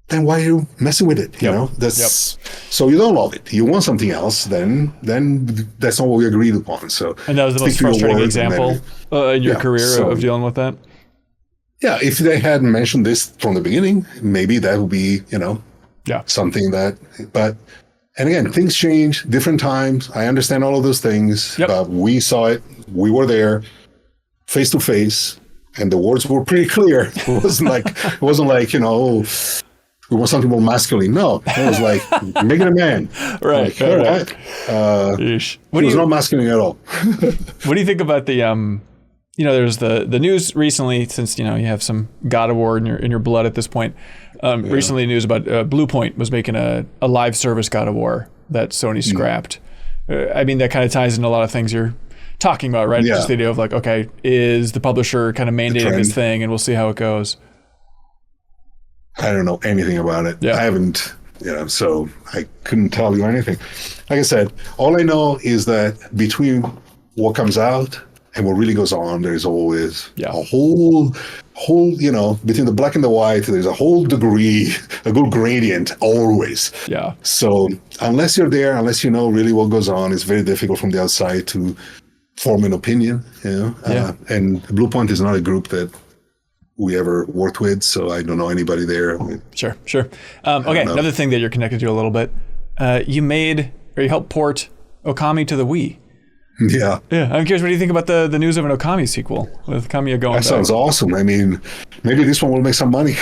Speaker 2: Then why are you messing with it? So you don't love it. You want something else, then that's not what we agreed upon. So,
Speaker 1: and that was the most frustrating example in your career of dealing with that.
Speaker 2: Yeah, if they hadn't mentioned this from the beginning, maybe that would be, something that, and again, things change, different times. I understand all of those things, but we saw it, we were there, face to face, and the words were pretty clear. It wasn't like, we want something more masculine. No, it was like, make it a man.
Speaker 1: Right.
Speaker 2: All right. It was not masculine at all.
Speaker 1: What do you think about the, there's the news recently, since, you have some God of War in your blood at this point. Recently news about Blue Point was making a live service God of War that Sony scrapped. That kind of ties into a lot of things you're talking about, right? Just the idea of like, okay, is the publisher kind of mandating this thing, and we'll see how it goes.
Speaker 2: I don't know anything about it. I haven't, so I couldn't tell you anything. Like I said, all I know is that between what comes out and what really goes on, there's always a whole, between the black and the white, there's a whole degree, a good gradient always.
Speaker 1: Yeah.
Speaker 2: So unless you're there, unless you know really what goes on, it's very difficult from the outside to form an opinion, and Blue Point is not a group that we ever worked with, so I don't know anybody there.
Speaker 1: Sure. Okay, another thing that you're connected to a little bit, you helped port Okami to the Wii.
Speaker 2: Yeah.
Speaker 1: I'm curious, what do you think about the news of an Okami sequel with Kamiya going back?
Speaker 2: That sounds awesome. Maybe this one will make some money.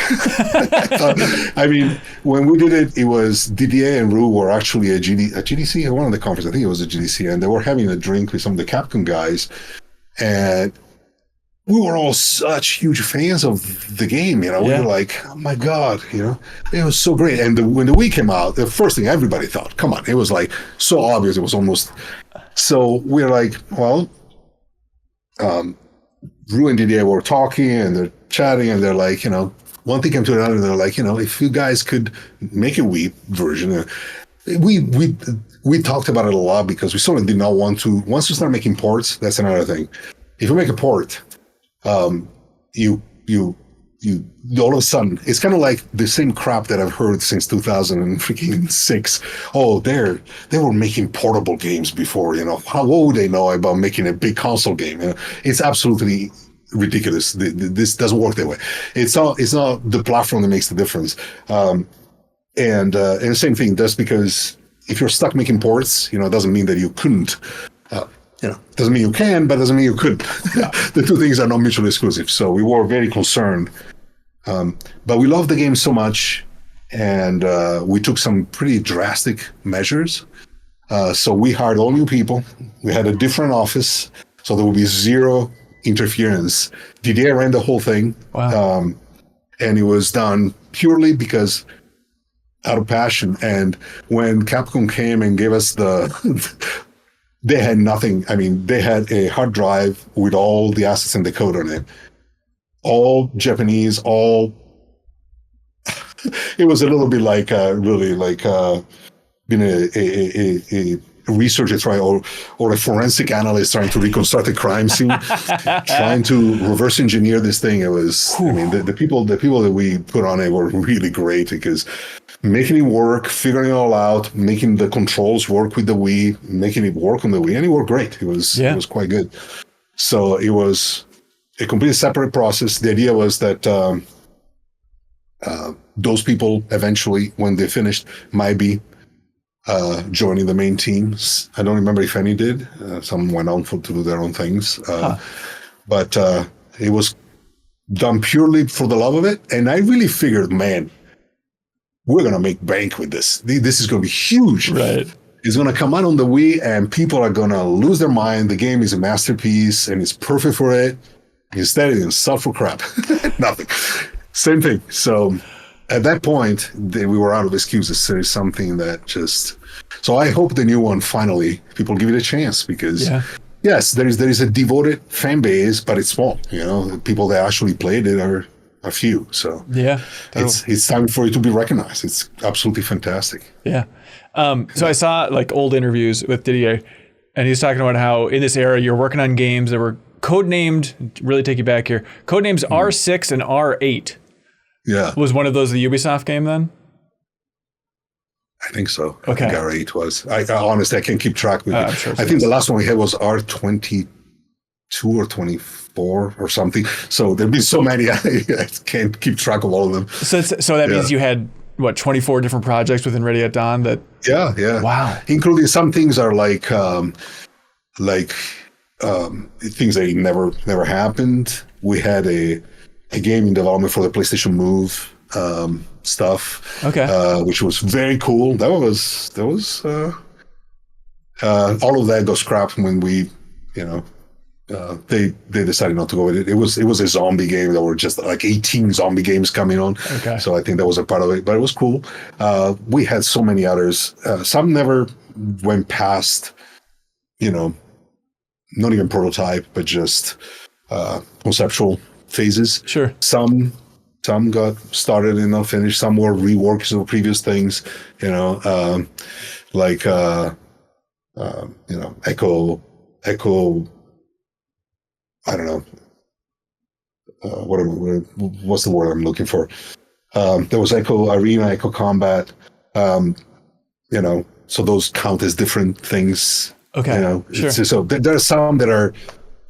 Speaker 2: When we did it, it was Didier and Ru were actually a GDC, at one of the conferences, I think it was a GDC, and they were having a drink with some of the Capcom guys, and we were all such huge fans of the game, We were like, oh my God, it was so great. And when the Wii came out, the first thing everybody thought, come on, it was like so obvious, it was almost. So we're like, well, Ru and Didier were talking and they're chatting and they're like, one thing came to another and they're like, if you guys could make a Wii version, we talked about it a lot because we sort of did not want to, once you start making ports, that's another thing. If you make a port, you all of a sudden, it's kind of like the same crap that I've heard since 2006. Oh, they were making portable games before, what would they know about making a big console game? It's absolutely ridiculous. This doesn't work that way. It's not the platform that makes the difference. And the same thing, just because if you're stuck making ports, it doesn't mean that you couldn't. Doesn't mean you can, but doesn't mean you couldn't. The two things are not mutually exclusive. So we were very concerned. But we loved the game so much, and we took some pretty drastic measures. So we hired all new people. We had a different office, so there would be zero interference. Didier ran the whole thing.
Speaker 1: Wow.
Speaker 2: And it was done purely because out of passion. And when Capcom came and gave us they had nothing. They had a hard drive with all the assets and the code on it. All Japanese, it was a little bit like being a researcher trying or a forensic analyst trying to reconstruct a crime scene, trying to reverse engineer this thing. It was, the people that we put on it were really great because making it work, figuring it all out, making the controls work with the Wii, making it work on the Wii, and it worked great. It was quite good. So it was a completely separate process. The idea was that those people eventually, when they finished, might be joining the main teams. I don't remember if any did. Some went on to do their own things. But it was done purely for the love of it. And I really figured, man, we're going to make bank with this. This is going to be huge.
Speaker 1: Right.
Speaker 2: It's going to come out on the Wii and people are going to lose their mind. The game is a masterpiece and it's perfect for it. Instead, it didn't sell for crap. Nothing. Same thing. So at that point, we were out of excuses. There's something that just... So I hope the new one, finally, people give it a chance because... Yes, there is a devoted fan base, but it's small. The people that actually played it are a few. So
Speaker 1: yeah, totally.
Speaker 2: it's time for it to be recognized. It's absolutely fantastic.
Speaker 1: Yeah. So I saw like old interviews with Didier, and he's talking about how in this era you're working on games that were codenamed, really take you back here, codenames R6 and R8.
Speaker 2: Yeah.
Speaker 1: Was one of those the Ubisoft game then?
Speaker 2: I think so.
Speaker 1: Okay.
Speaker 2: I think R8 was. I honestly, I can't keep track with it.
Speaker 1: Sure
Speaker 2: I think the last one we had was R22 or 24 or something. So there'd be so many, I can't keep track of all of them.
Speaker 1: So that means you had, what, 24 different projects within Ready at Dawn that...
Speaker 2: Yeah.
Speaker 1: Wow.
Speaker 2: Including some things are like things that never happened. We had a game in development for the PlayStation Move stuff.
Speaker 1: Okay.
Speaker 2: Which was very cool. That was all of that got scrapped when we, they decided not to go with it. It was a zombie game. There were just like 18 zombie games coming on.
Speaker 1: Okay.
Speaker 2: So I think that was a part of it, but it was cool. We had so many others. Some never went past, not even prototype, but just conceptual phases.
Speaker 1: Sure. Some
Speaker 2: got started and not finished. Some were reworks of previous things, Echo. I don't know. What's the word I'm looking for? There was Echo Arena, Echo Combat. So those count as different things.
Speaker 1: Okay. Sure.
Speaker 2: So there are some that are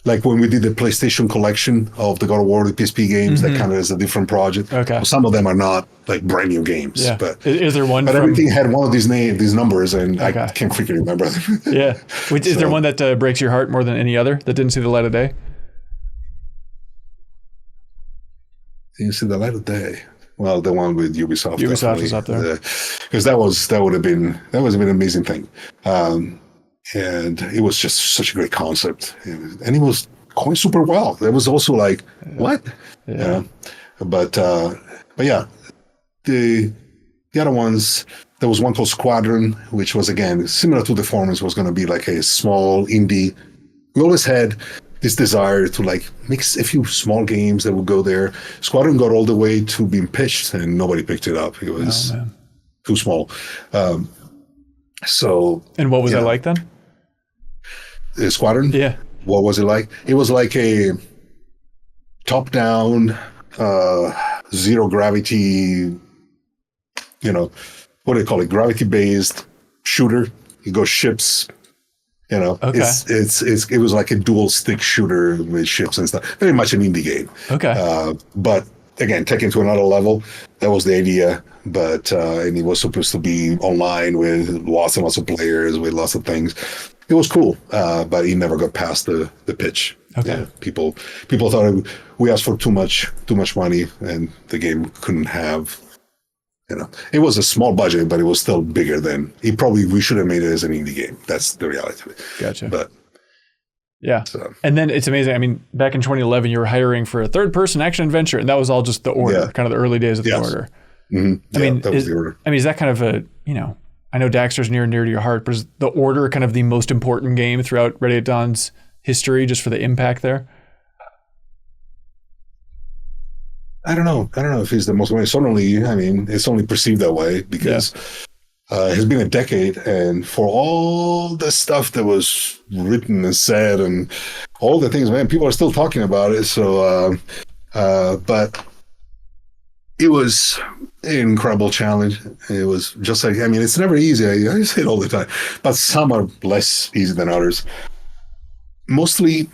Speaker 2: like when we did the PlayStation collection of the God of War, the PSP games, that counted as a different project.
Speaker 1: Okay.
Speaker 2: Some of them are not like brand new games.
Speaker 1: Yeah.
Speaker 2: But
Speaker 1: is there one?
Speaker 2: But everything had one of these numbers, and I can't freaking remember them.
Speaker 1: Yeah. Is there one that breaks your heart more than any other that didn't see the light of day?
Speaker 2: Didn't see the light of day. Well, the one with Ubisoft.
Speaker 1: Ubisoft was up there.
Speaker 2: Because that would have been an amazing thing. And it was just such a great concept, and it was going super well. There was also like, what?
Speaker 1: Yeah.
Speaker 2: But yeah, the other ones. There was one called Squadron, which was again similar to Deformers. Was going to be like a small indie. We always had this desire to like mix a few small games that would go there. Squadron got all the way to being pitched, and nobody picked it up. It was too small.
Speaker 1: And what was that like then?
Speaker 2: The Squadron?
Speaker 1: Yeah.
Speaker 2: What was it like? It was like a top-down, zero gravity, what do they call it? Gravity-based shooter. You go ships,
Speaker 1: Okay.
Speaker 2: It was like a dual stick shooter with ships and stuff. Very much an indie game.
Speaker 1: Okay.
Speaker 2: But again, taken to another level. That was the idea. But and it was supposed to be online with lots and lots of players, with lots of things. It was cool, but he never got past the pitch.
Speaker 1: Okay.
Speaker 2: Yeah, people thought we asked for too much money, and the game couldn't have. It was a small budget, but it was still bigger than we should have made it as an indie game. That's the reality of it.
Speaker 1: Gotcha.
Speaker 2: But
Speaker 1: yeah, and then it's amazing. I mean, back in 2011, you were hiring for a third-person action adventure, and that was all just the Order, kind of the early days of the Order.
Speaker 2: Mm-hmm. That was the Order.
Speaker 1: I mean, is that kind of a I know Daxter's near and dear to your heart, but is the Order kind of the most important game throughout Ready at Dawn's history, just for the impact there?
Speaker 2: I don't know if it's the most. Certainly, I mean, it's only perceived that way because it's been a decade, and for all the stuff that was written and said, and all the things, man, people are still talking about it. So, but it was an incredible challenge. It was just like, I mean, it's never easy. I say it all the time, but some are less easy than others. Mostly,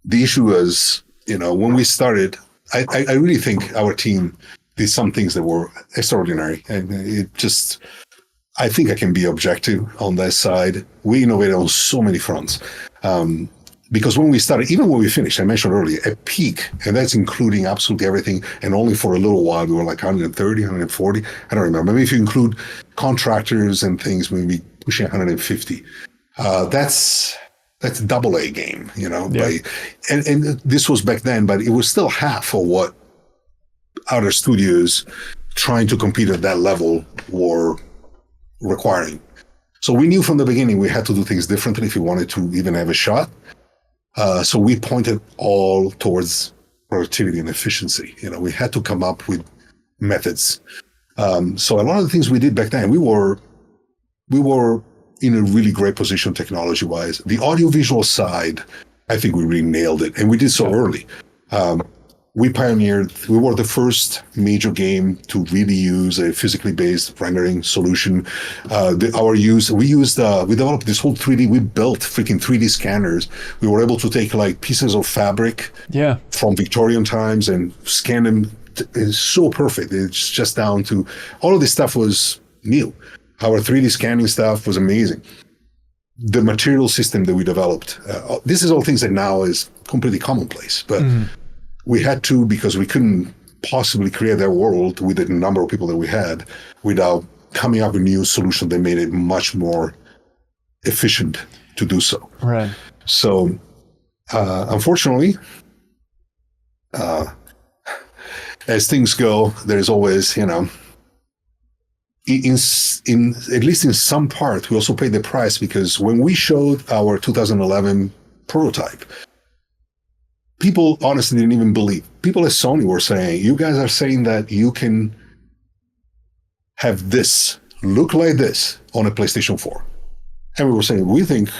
Speaker 2: the issue was, when we started, I really think our team did some things that were extraordinary. And I think I can be objective on that side. We innovated on so many fronts. Because when we started, even when we finished, I mentioned earlier, at peak, and that's including absolutely everything, and only for a little while, we were like 130, 140. I don't remember. Maybe if you include contractors and things, maybe pushing 150. That's double A game, and this was back then, but it was still half of what other studios trying to compete at that level were requiring. So we knew from the beginning we had to do things differently if we wanted to even have a shot. So we pointed all towards productivity and efficiency. We had to come up with methods. So a lot of the things we did back then, we were in a really great position technology-wise. The audiovisual side, I think we really nailed it, and we did so early. We were the first major game to really use a physically based rendering solution. We developed this whole 3D, we built freaking 3D scanners. We were able to take like pieces of fabric from Victorian times and scan them. It's so perfect. It's just down to, all of this stuff was new. Our 3D scanning stuff was amazing. The material system that we developed, this is all things that now is completely commonplace, but we had to, because we couldn't possibly create that world with the number of people that we had without coming up with a new solution that made it much more efficient to do so.
Speaker 1: Right.
Speaker 2: So, unfortunately, as things go, there's always, in at least in some part, we also paid the price, because when we showed our 2011 prototype, people honestly didn't even believe. People at Sony were saying, you guys are saying that you can have this look like this on a PlayStation 4. And we were saying, we think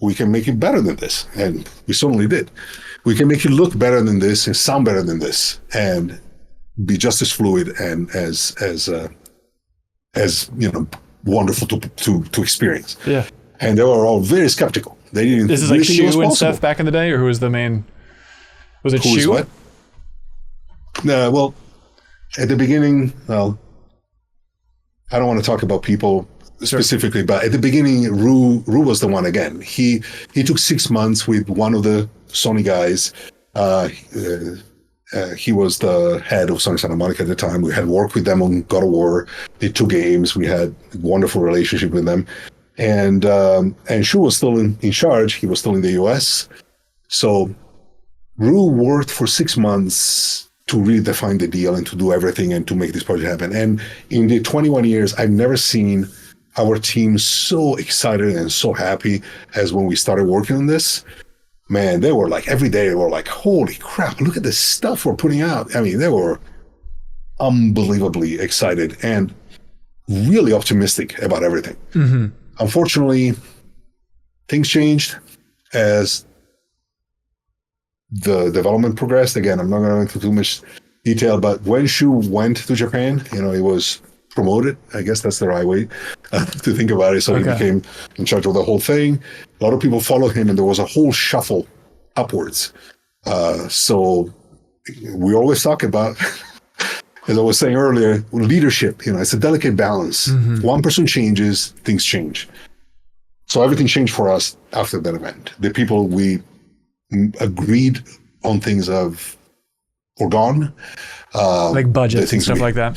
Speaker 2: we can make it better than this. And we certainly did. We can make it look better than this and sound better than this and be just as fluid and as wonderful to experience.
Speaker 1: Yeah.
Speaker 2: And they were all very skeptical. They didn't.
Speaker 1: This is like Shu and stuff back in the day, or who was the main? Was it Shu?
Speaker 2: What? Well, at the beginning, I don't want to talk about people specifically, but at the beginning, Ru was the one again. He took 6 months with one of the Sony guys. He was the head of Sony Santa Monica at the time. We had worked with them on God of War, did 2 games. We had a wonderful relationship with them. And Shu was still in charge. He was still in the US. So Ru worked for 6 months to really define the deal and to do everything and to make this project happen. And in the 21 years, I've never seen our team so excited and so happy as when we started working on this. Man, they were like, every day they were like, holy crap, look at the stuff we're putting out. I mean, they were unbelievably excited and really optimistic about everything. Mm-hmm. Unfortunately, things changed as the development progressed. Again, I'm not going to go into too much detail, but when Shu went to Japan, he was promoted. I guess that's the right way to think about it. So he became in charge of the whole thing. A lot of people followed him, and there was a whole shuffle upwards. So we always talk about, as I was saying earlier, leadership. It's a delicate balance. Mm-hmm. One person changes, things change. So everything changed for us after that event. The people we agreed on things were gone.
Speaker 1: Like budgets and stuff like that.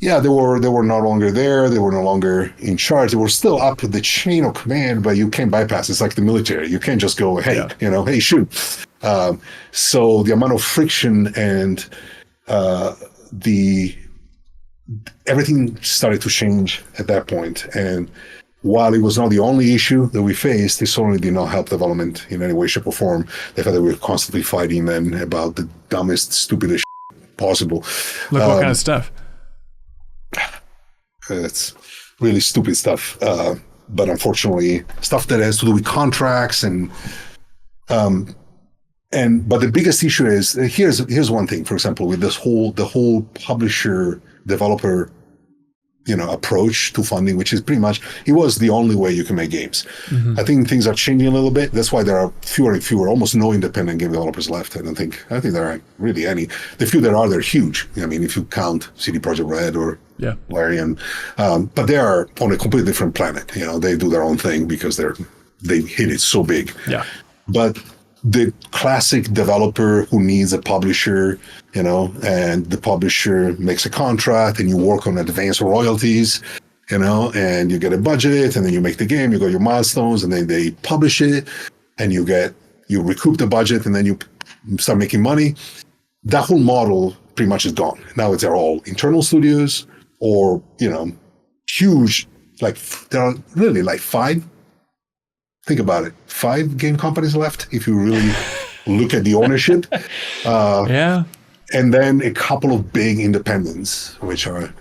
Speaker 2: Yeah, they were no longer there. They were no longer in charge. They were still up the chain of command, but you can't bypass. It's like the military. You can't just go, hey, hey, shoot. So the amount of friction and everything started to change at that point. And while it was not the only issue that we faced, it certainly did not help development in any way, shape, or form. The fact that we were constantly fighting then about the dumbest, stupidest possible.
Speaker 1: Like what kind of stuff?
Speaker 2: It's really stupid stuff, but unfortunately, stuff that has to do with contracts but the biggest issue is here's one thing. For example, with the whole publisher developer, approach to funding, which is pretty much, it was the only way you can make games. Mm-hmm. I think things are changing a little bit. That's why there are fewer and fewer, almost no independent game developers left. I think there aren't really any. The few that are, they're huge. I mean, if you count CD Projekt Red or Larian, but they are on a completely different planet. They do their own thing because they hit it so big. Yeah. But the classic developer who needs a publisher, and the publisher makes a contract and you work on advanced royalties, and you get a budget and then you make the game, you got your milestones, and then they publish it and you recoup the budget and then you start making money. That whole model pretty much is gone. Now they're all internal studios or, huge, like there are really like 5. Think about it. 5 game companies left if you really look at the ownership.
Speaker 1: Yeah.
Speaker 2: And then a couple of big independents, which are,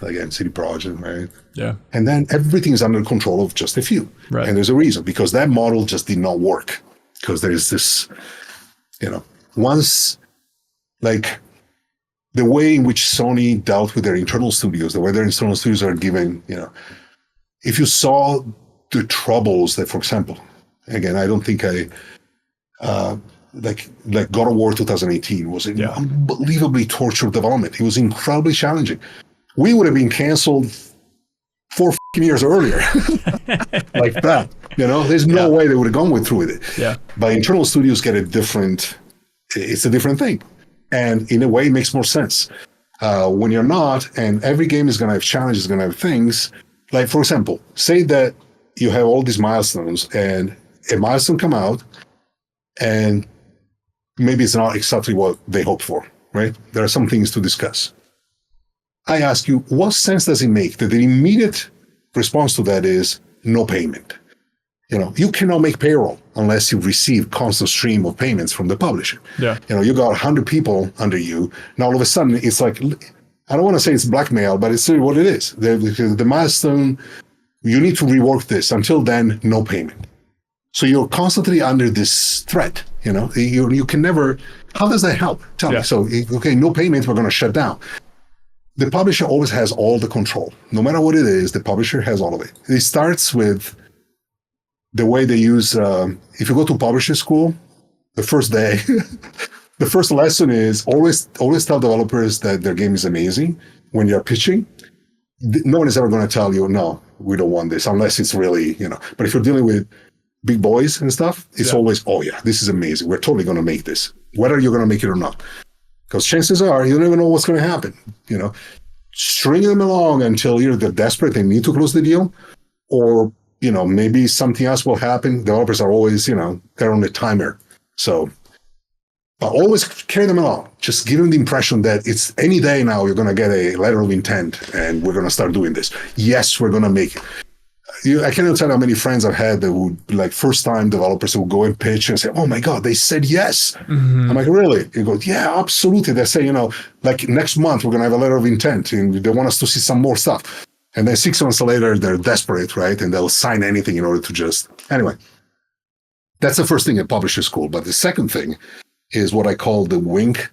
Speaker 2: again, CD Projekt, right?
Speaker 1: Yeah.
Speaker 2: And then everything is under control of just a few.
Speaker 1: Right.
Speaker 2: And there's a reason, because that model just did not work. Because there is this, once, like, the way in which Sony dealt with their internal studios, the way their internal studios are given, if you saw the troubles that, for example, again, I don't think like God of War 2018 was an unbelievably tortured development. It was incredibly challenging. We would have been canceled 4 years earlier, like that. There's no way they would have gone through with it.
Speaker 1: Yeah.
Speaker 2: But internal studios get it's a different thing. And in a way, it makes more sense. When you're not, and every game is going to have challenges, going to have things. Like, for example, say that you have all these milestones, and a milestone come out, and maybe it's not exactly what they hoped for, right? There are some things to discuss. I ask you, what sense does it make that the immediate response to that is no payment? You cannot make payroll unless you receive constant stream of payments from the publisher.
Speaker 1: Yeah.
Speaker 2: You got 100 people under you. Now, all of a sudden, it's like, I don't want to say it's blackmail, but it's really what it is. The milestone, you need to rework this. Until then, no payment. So you're constantly under this threat. You can never. How does that help? Tell me. So, okay, no payment, we're going to shut down. The publisher always has all the control. No matter what it is, the publisher has all of it. It starts with the way they use. If you go to publisher school, the first day, the first lesson is always tell developers that their game is amazing when you're pitching. No one is ever going to tell you, no, we don't want this, unless it's really, But if you're dealing with big boys and stuff, it's always, oh yeah, this is amazing. We're totally going to make this, whether you're going to make it or not. Because chances are you don't even know what's going to happen. String them along until either they're desperate, they need to close the deal, or maybe something else will happen. Developers are always, they're on a timer. So, but always carry them along. Just give them the impression that it's any day now you're going to get a letter of intent and we're going to start doing this. Yes, we're going to make it. I cannot tell how many friends I've had that would, like, first-time developers who would go and pitch and say, oh my God, they said yes. Mm-hmm. I'm like, really? He goes, yeah, absolutely. They say, like, next month we're going to have a letter of intent and they want us to see some more stuff. And then 6 months later, they're desperate, right? And they'll sign anything in order to just... Anyway, that's the first thing at publisher school. But the second thing is what I call the wink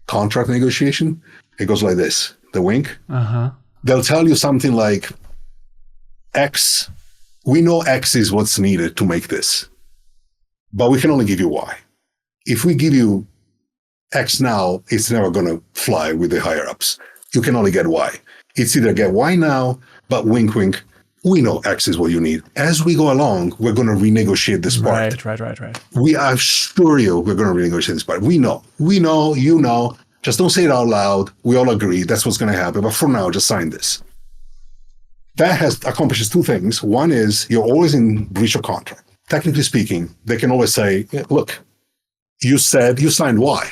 Speaker 2: contract negotiation. It goes like this. The wink. Uh-huh. They'll tell you something like, X, we know X is what's needed to make this, but we can only give you Y. If we give you X now, it's never going to fly with the higher ups. You can only get Y. It's either get Y now, but wink, wink, we know X is what you need. As we go along, we're going to renegotiate this part.
Speaker 1: Right.
Speaker 2: We assure you we're going to renegotiate this part. We know, you know, just don't say it out loud. We all agree that's what's going to happen. But for now, just sign this. That accomplishes two things. One is you're always in breach of contract. Technically speaking, they can always say, look, you signed Y.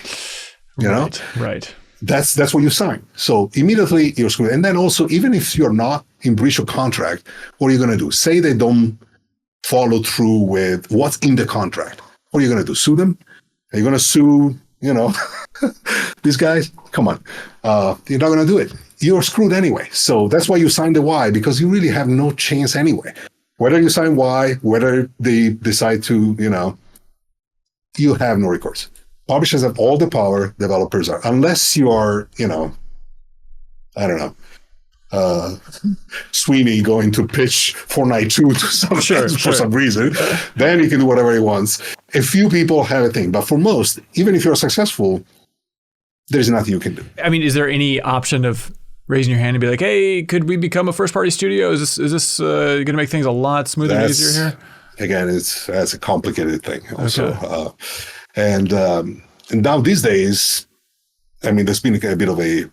Speaker 1: Right.
Speaker 2: That's what you signed. So immediately you're screwed. And then also, even if you're not in breach of contract, what are you going to do? Say they don't follow through with what's in the contract. What are you going to do? Sue them? Are you going to sue, these guys? Come on. You're not going to do it. You're screwed anyway. So that's why you signed the Y, because you really have no chance anyway. Whether you sign Y, whether they decide to, you have no recourse. Publishers have all the power, developers are. Unless you are, I don't know, Sweeney going to pitch Fortnite 2 to someone for some reason, then he can do whatever he wants. A few people have a thing, but for most, even if you're successful, there's nothing you can do.
Speaker 1: I mean, is there any option of raising your hand and be like, hey, could we become a first-party studio? Is this going to make things a lot smoother and easier here? Again,
Speaker 2: that's a complicated thing also. Okay. And now these days, I mean, there's been a bit of a,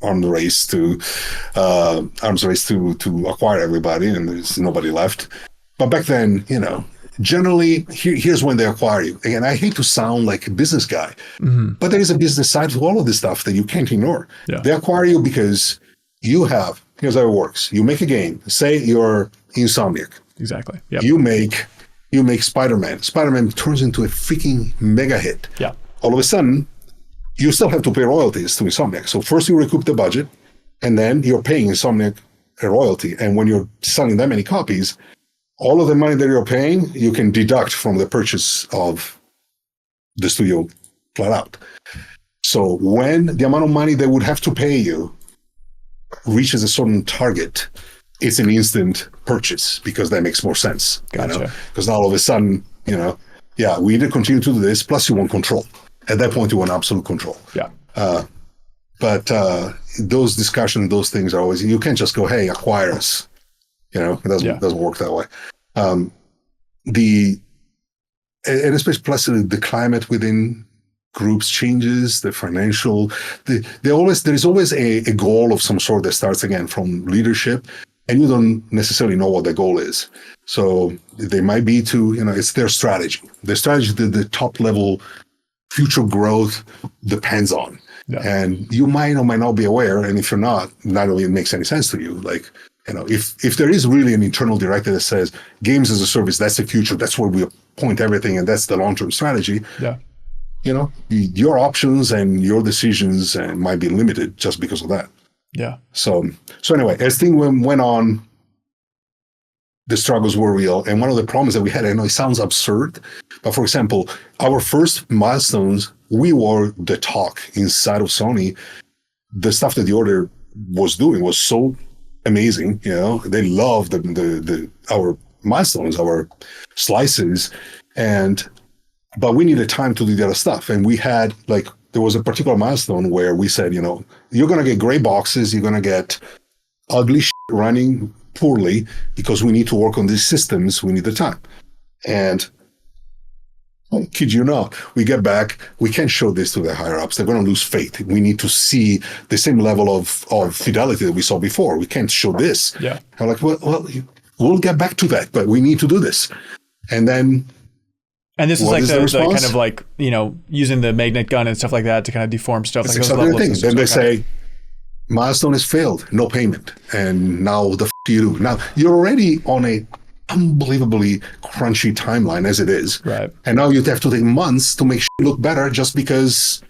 Speaker 2: arms race to acquire everybody, and there's nobody left. But back then, generally, here's when they acquire you. Again, I hate to sound like a business guy, but there is a business side to all of this stuff that you can't ignore. Yeah. They acquire you because here's how it works. You make a game. Say you're Insomniac.
Speaker 1: Exactly. Yep.
Speaker 2: You make, You make Spider-Man. Spider-Man turns into a freaking mega hit.
Speaker 1: Yeah.
Speaker 2: All of a sudden, you still have to pay royalties to Insomniac. So first you recoup the budget, and then you're paying Insomniac a royalty. And when you're selling that many copies, all of the money that you're paying, you can deduct from the purchase of the studio flat out. So when the amount of money they would have to pay you reaches a certain target, it's an instant purchase because that makes more sense.
Speaker 1: Gotcha.
Speaker 2: Because now all of a sudden, we either continue to do this, plus you want control. At that point, you want absolute control.
Speaker 1: Yeah.
Speaker 2: But those discussions, those things are always, you can't just go, hey, acquire us. It doesn't work that way. And especially plus the climate within groups changes, the financial, there is always a goal of some sort that starts again from leadership, and you don't necessarily know what the goal is. So they might be to, it's their strategy. The strategy that the top level future growth depends on. Yeah. And you might or might not be aware, and if you're not really makes any sense to you. Like, if there is really an internal directive that says games as a service, that's the future, that's where we point everything, and that's the long-term strategy.
Speaker 1: Yeah.
Speaker 2: Your options and your decisions might be limited just because of that.
Speaker 1: Yeah.
Speaker 2: So anyway, as things went on, the struggles were real. And one of the problems that we had, I know it sounds absurd, but for example, our first milestones, we were the talk inside of Sony. The stuff that the order was doing was so amazing. They loved our milestones, our slices, but we needed time to do the other stuff. And we had there was a particular milestone where we said, you're going to get gray boxes, you're going to get ugly shit running poorly because we need to work on these systems. We need the time. And I kid you not, we get back, we can't show this to the higher ups. They're going to lose faith. We need to see the same level of fidelity that we saw before. We can't show this.
Speaker 1: Yeah.
Speaker 2: I'm like, well, we'll get back to that, but we need to do this. And then
Speaker 1: this is the kind of using the magnet gun and stuff like that to kind of deform stuff.
Speaker 2: It's exactly the thing. Then they say, milestone has failed, no payment. And now the you do. Now, you're already on a unbelievably crunchy timeline as it is.
Speaker 1: Right. And
Speaker 2: now you have to take months to make shit look better just because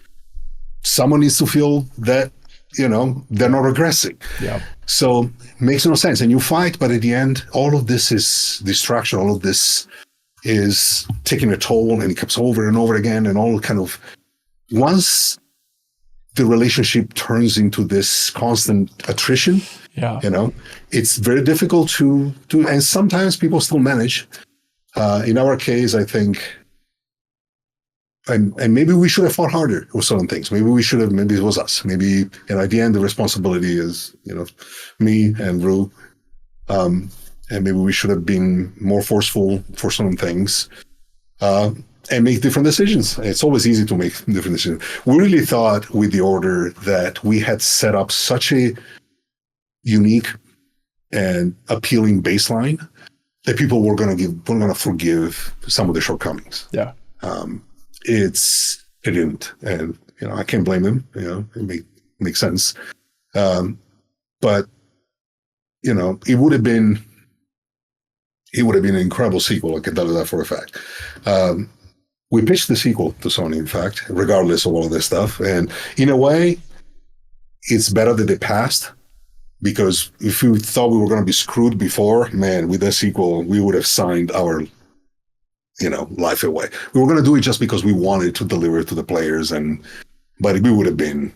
Speaker 2: someone needs to feel that, they're not regressing.
Speaker 1: Yeah.
Speaker 2: So it makes no sense. And you fight, but at the end, all of this is distraction. All of this is taking a toll, and it comes over and over again, and all kind of, once the relationship turns into this constant attrition, it's very difficult to and sometimes people still manage. In our case, I think, and maybe we should have fought harder with certain things. Maybe it was us. Maybe, at the end, the responsibility is, me and Ru. And maybe we should have been more forceful for some things, and make different decisions. It's always easy to make different decisions. We really thought with the order that we had set up such a unique and appealing baseline that people were going to forgive some of the shortcomings.
Speaker 1: Yeah.
Speaker 2: It didn't, and I can't blame them. It makes sense. But it would have been an incredible sequel. I can tell you that for a fact. We pitched the sequel to Sony, in fact, regardless of all of this stuff. And in a way, it's better that they passed, because if we thought we were going to be screwed before, man, with the sequel, we would have signed our, life away. We were going to do it just because we wanted to deliver it to the players, but we would have been...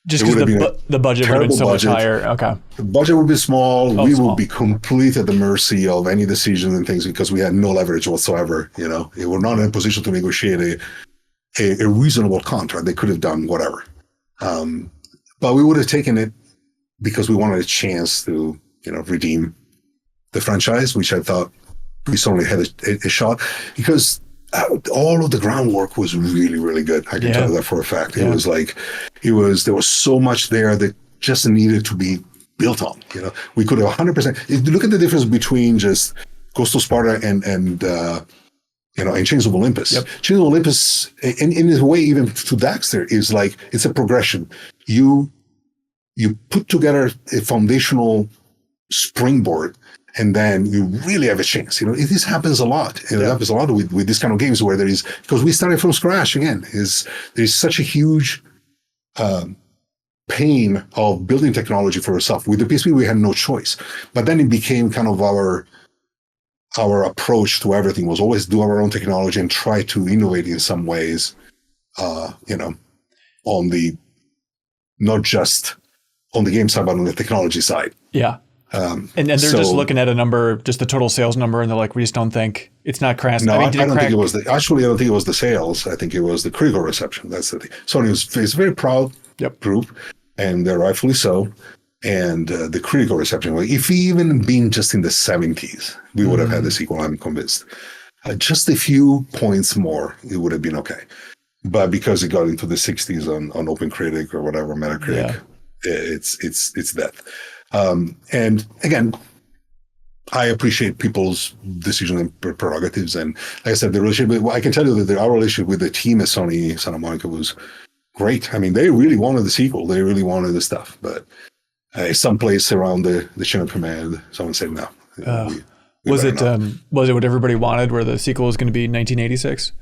Speaker 1: Just because the budget would have been so much higher. Okay.
Speaker 2: The budget would be small. We would be complete at the mercy of any decisions and things because we had no leverage whatsoever. We were not in a position to negotiate a reasonable contract. They could have done whatever. But we would have taken it because we wanted a chance to, redeem the franchise, which I thought we certainly had a shot, because all of the groundwork was really, really good. I can tell you that for a fact. It was there was so much there that just needed to be built on. We could have 100%. Look at the difference between just Ghost of Sparta and Chains of Olympus.
Speaker 1: Yep.
Speaker 2: Chains of Olympus, in a way, even to Daxter, is it's a progression. You put together a foundational springboard, and then you really have a chance. This happens a lot. It happens a lot with this kind of games where because we started from scratch again. There's such a huge pain of building technology for yourself. With the PSP, we had no choice. But then it became kind of our approach to everything was always do our own technology and try to innovate in some ways, on the, not just on the game side, but on the technology side.
Speaker 1: Yeah. And they're just looking at a number, just the total sales number, and they're like, we just don't think it's not crash.
Speaker 2: No, I don't think it was I don't think it was the sales. I think it was the critical reception. That's the thing. Sony is a very proud group, and they're rightfully so. And the critical reception, if even been just in the 70s, we would have had the sequel, I'm convinced. Just a few points more, it would have been okay. But because it got into the 60s on OpenCritic or whatever, Metacritic, it's death. And again, I appreciate people's decision and prerogatives. And like I said, the relationship, I can tell you that our relationship with the team at Sony Santa Monica was great. I mean, they really wanted the sequel. They really wanted the stuff. But someplace around the chain of command, someone said no.
Speaker 1: Was it what everybody wanted, where the sequel was going to be 1986?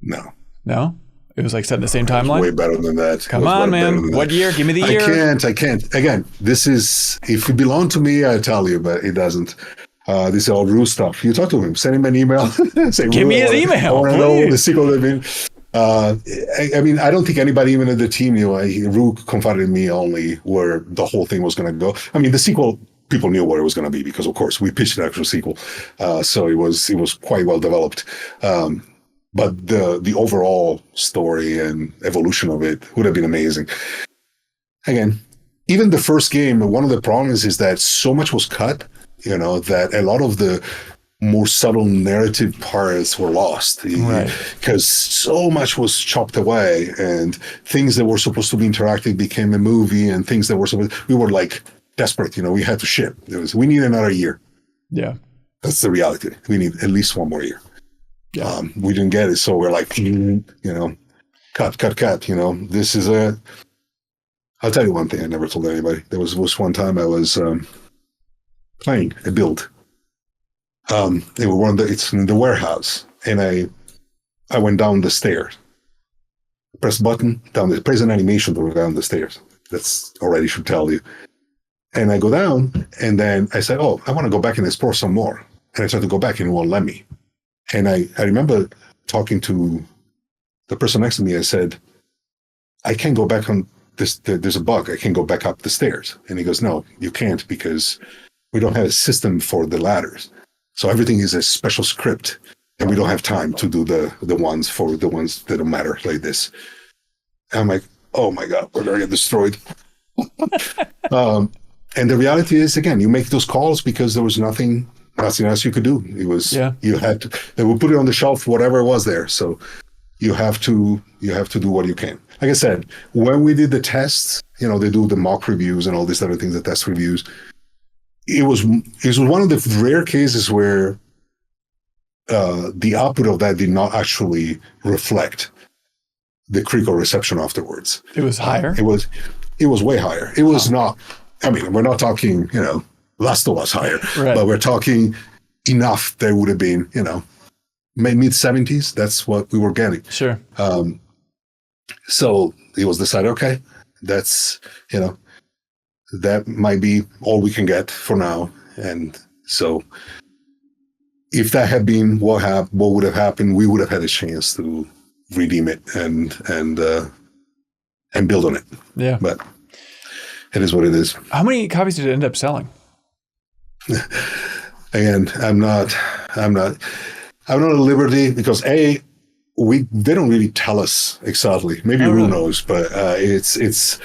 Speaker 1: No? It was like set in the same timeline?
Speaker 2: Way better than that.
Speaker 1: Come on, man. What year? Give me the year.
Speaker 2: I can't. Again, this is, if it belonged to me, I'd tell you, but it doesn't. This is all Ru stuff. You talk to him, send him an email. Say,
Speaker 1: give me his email,
Speaker 2: I want to know the sequel they've been. I mean, I don't think anybody even at the team knew. Ru confided in me only where the whole thing was going to go. I mean, the sequel, people knew where it was going to be because, of course, we pitched the actual sequel. So it was quite well developed. But the overall story and evolution of it would have been amazing. Again, even the first game, one of the problems is that so much was cut, that a lot of the more subtle narrative parts were lost because so much was chopped away, and things that were supposed to be interactive became a movie, and things that we were like desperate, we had to ship. We need another year. Yeah. That's the reality. We need at least one more year. Yeah. We didn't get it, so we're like, cut. This is I'll tell you one thing I never told anybody. There was one time I was playing a build. It's in the warehouse, and I went down the stairs. Press button down there. Press an animation to go down the stairs. That's already should tell you. And I go down, and then I said, "Oh, I want to go back and explore some more." And I tried to go back, and it won't let me. And I remember talking to the person next to me. I said, "I can't go back on this. There's a bug. I can't go back up the stairs." And he goes, "No, you can't, because we don't have a system for the ladders. So everything is a special script, and we don't have time to do the ones that don't matter like this." And I'm like, "Oh my God, we're gonna get destroyed." And the reality is, again, you make those calls because there was nothing else you could do. It was you had to. They would put it on the shelf, whatever was there. So you have to do what you can. Like I said, when we did the tests, they do the mock reviews and all these other things, the test reviews. It was one of the rare cases where the output of that did not actually reflect the critical reception afterwards.
Speaker 1: It was higher?
Speaker 2: It was way higher. It was not, I mean, we're not talking, Last of Us higher, but we're talking enough that would have been, mid-70s. That's what we were getting.
Speaker 1: Sure.
Speaker 2: So it was decided, okay, that's, that might be all we can get for now. And so if that had been what would have happened, we would have had a chance to redeem it and build on it. Yeah. But it is what it is.
Speaker 1: How many copies did it end up selling?
Speaker 2: Again, I'm not at liberty because they don't really tell us exactly. Maybe Ru knows, but it's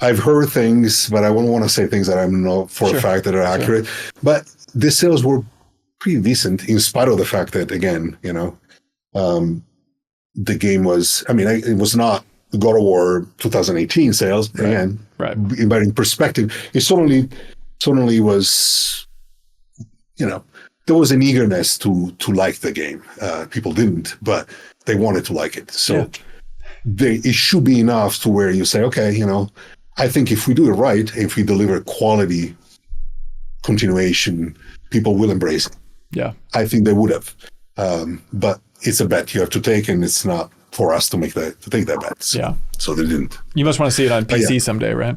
Speaker 2: I've heard things, but I wouldn't want to say things that I know for a fact that are accurate. But the sales were pretty decent in spite of the fact that, again, the game was, it was not God of War 2018 sales. Again, but in perspective, it certainly was, there was an eagerness to like the game. People didn't, but they wanted to like it. So it should be enough to where you say, okay, I think if we do it right, if we deliver quality continuation, people will embrace it.
Speaker 1: Yeah.
Speaker 2: I think they would have. But it's a bet you have to take, and it's not for us to take that bet. So they didn't.
Speaker 1: You must want to see it on PC someday, right?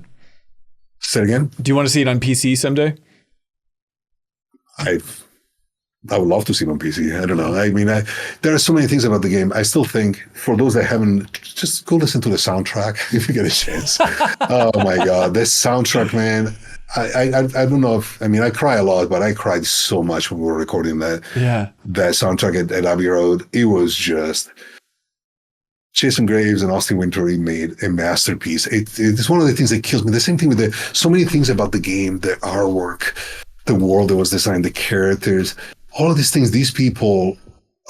Speaker 2: Say it again?
Speaker 1: Do you want to see it on PC someday?
Speaker 2: I would love to see it on PC. I don't know. I mean, there are so many things about the game. I still think, for those that haven't, just go listen to the soundtrack if you get a chance. Oh my God, this soundtrack, man. I don't know if, I mean, I cry a lot, but I cried so much when we were recording that soundtrack at Abbey Road. It was just, Jason Graves and Austin Wintory made a masterpiece. It's one of the things that kills me. The same thing with so many things about the game, the artwork, the world that was designed, the characters, all of these things. These people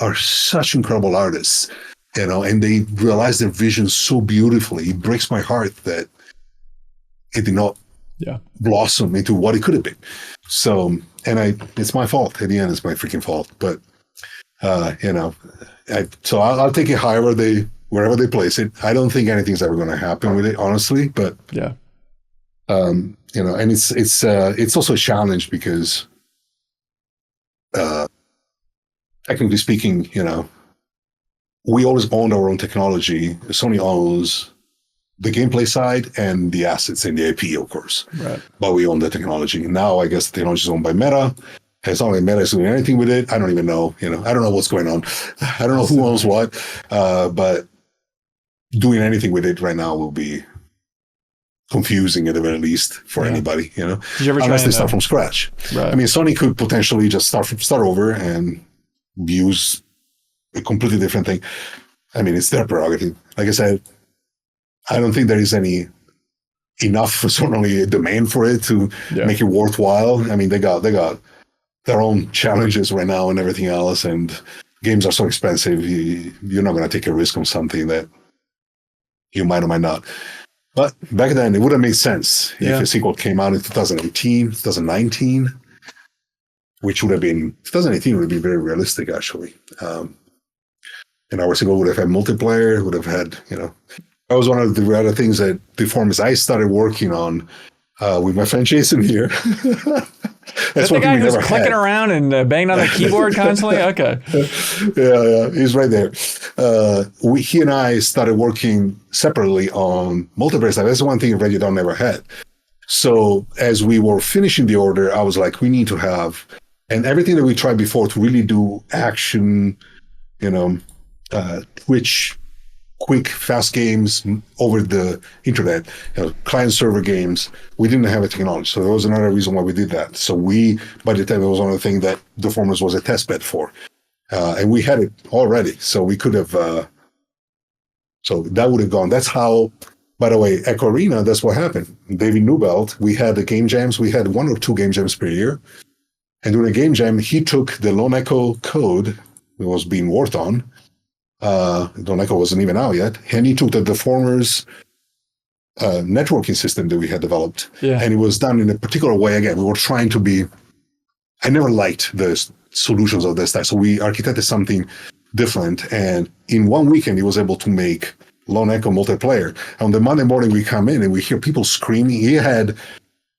Speaker 2: are such incredible artists, and they realize their vision so beautifully. It breaks my heart that it did not blossom into what it could have been. So, it's my fault. At the end, it's my freaking fault. But, so I'll take it wherever they place it. I don't think anything's ever going to happen with it, honestly. But, and it's also a challenge because, technically speaking, we always owned our own technology. Sony owns the gameplay side and the assets and the IP, of course.
Speaker 1: Right.
Speaker 2: But we own the technology. Now, I guess the technology is owned by Meta. And it's not like Meta is doing anything with it. I don't even know. I don't know what's going on. I don't know who owns what. But doing anything with it right now will be confusing at the very least for anybody. Did
Speaker 1: you ever
Speaker 2: unless they start from scratch.
Speaker 1: Right. I
Speaker 2: mean, Sony could potentially just start over and use a completely different thing. I mean, it's their prerogative. Like I said, I don't think there is enough certainly a demand for it to make it worthwhile. I mean, they got their own challenges right now and everything else, and games are so expensive. You're not going to take a risk on something that you might or might not. But back then, it would have made sense if a sequel came out in 2018, 2019, which would have been, 2018 would have been very realistic, actually. And our sequel would have had multiplayer, would have had, that was one of the other things that Deformers I started working on with my friend Jason here.
Speaker 1: That's the guy who's clicking around and banging on the keyboard constantly? Okay.
Speaker 2: Yeah, he's right there. He and I started working separately on multiplayer stuff. That's one thing Ready Dawn never had. So as we were finishing the order, I was like, we need to have, and everything that we tried before to really do action, Twitch, quick, fast games over the internet, client server games. We didn't have a technology. So there was another reason why we did that. So by the time, it was one of the things that Deformers was a test bed for. And we had it already. So we could have, so that would have gone. That's how, by the way, Echo Arena, that's what happened. David Newbelt, we had the game jams. We had 1 or 2 game jams per year. And during a game jam, he took the Lone Echo code that was being worked on. Lone Echo wasn't even out yet. And he took the Deformers networking system that we had developed.
Speaker 1: Yeah.
Speaker 2: And it was done in a particular way. Again, we were trying to be, I never liked the solutions of this type. So we architected something different. And in one weekend, he was able to make Lone Echo multiplayer. On the Monday morning, we come in and we hear people screaming. He had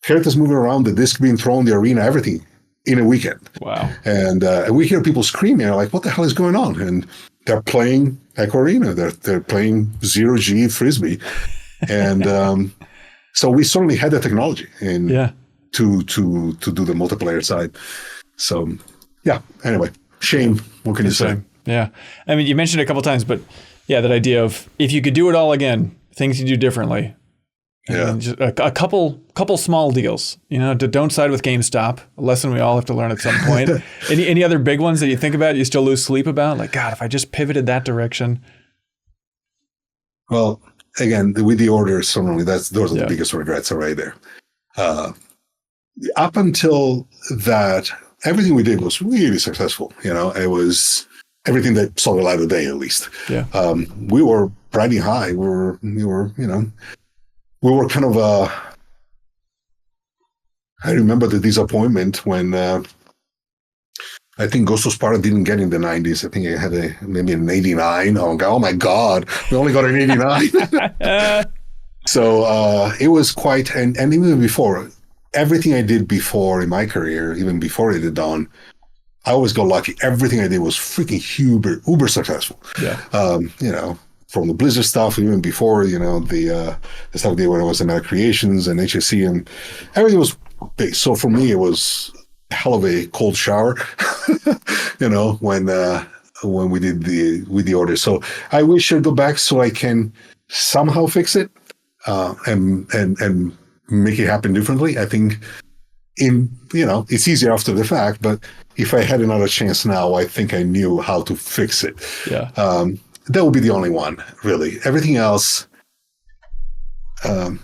Speaker 2: characters moving around, the disc being thrown, the arena, everything in a weekend.
Speaker 1: Wow.
Speaker 2: And we hear people screaming, like, what the hell is going on? And they're playing Echo Arena. They're playing Zero G Frisbee. And so we certainly had the technology to do the multiplayer side. So, anyway, shame. What can you say?
Speaker 1: Yeah. I mean, you mentioned it a couple times, but that idea of if you could do it all again, things you do differently. And just a couple small deals, don't side with GameStop, a lesson we all have to learn at some point. Any other big ones that you think about, you still lose sleep about? Like, God, if I just pivoted that direction.
Speaker 2: Well, again, with the orders, certainly those are the biggest regrets are right there. Up until that, everything we did was really successful. It was everything that saw the light of day, at least.
Speaker 1: Yeah.
Speaker 2: We were riding high. We were kind of I remember the disappointment when I think Ghost of Sparta didn't get in the 90s. I think it had maybe an 89. Oh my God, we only got an 89. So it was quite, and even before, everything I did before in my career, even before I did Dawn, I always got lucky. Everything I did was freaking uber successful.
Speaker 1: Yeah.
Speaker 2: You know, from the Blizzard stuff, even before, you know, the stuff I did when I was in Meta Creations and HSC, and everything was big. So for me, it was a hell of a cold shower, you know, when we did the order. So I wish I'd go back so I can somehow fix it and make it happen differently. I think it's easier after the fact, but if I had another chance now, I think I knew how to fix it.
Speaker 1: Yeah.
Speaker 2: That would be the only one, really. Everything else, I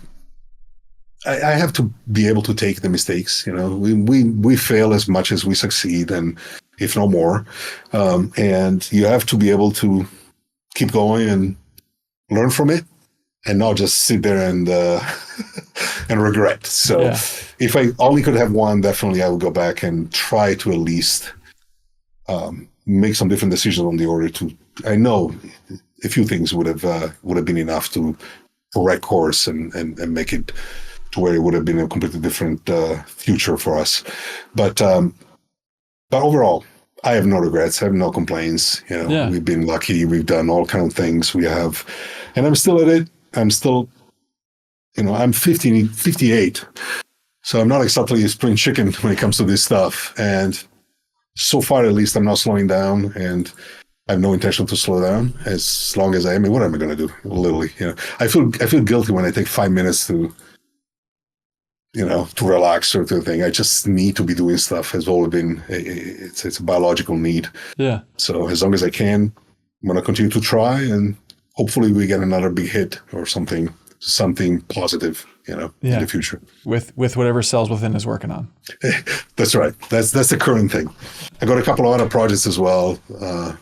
Speaker 2: have to be able to take the mistakes. You know, we fail as much as we succeed, and if no more. And you have to be able to keep going and learn from it, and not just sit there and and regret. So if I only could have one, definitely I would go back and try to at least make some different decisions on the order. I know a few things would have been enough to correct course and make it to where it would have been a completely different future for us. But overall, I have no regrets. I have no complaints. You know, we've been lucky. We've done all kinds of things. We have, and I'm still at it. I'm still, you know, I'm 58. So I'm not exactly a spring chicken when it comes to this stuff. And so far, at least, I'm not slowing down, and I have no intention to slow down as long as I am. What am I going to do? Literally, you know, I feel guilty when I take 5 minutes to, you know, to relax or to think. I just need to be doing stuff. Has always been it's a biological need. Yeah. So as long as I can, I'm going to continue to try, and hopefully we get another big hit or something positive, you know, in the future.
Speaker 1: With whatever Cells Within is working on.
Speaker 2: That's right. That's the current thing. I got a couple of other projects as well,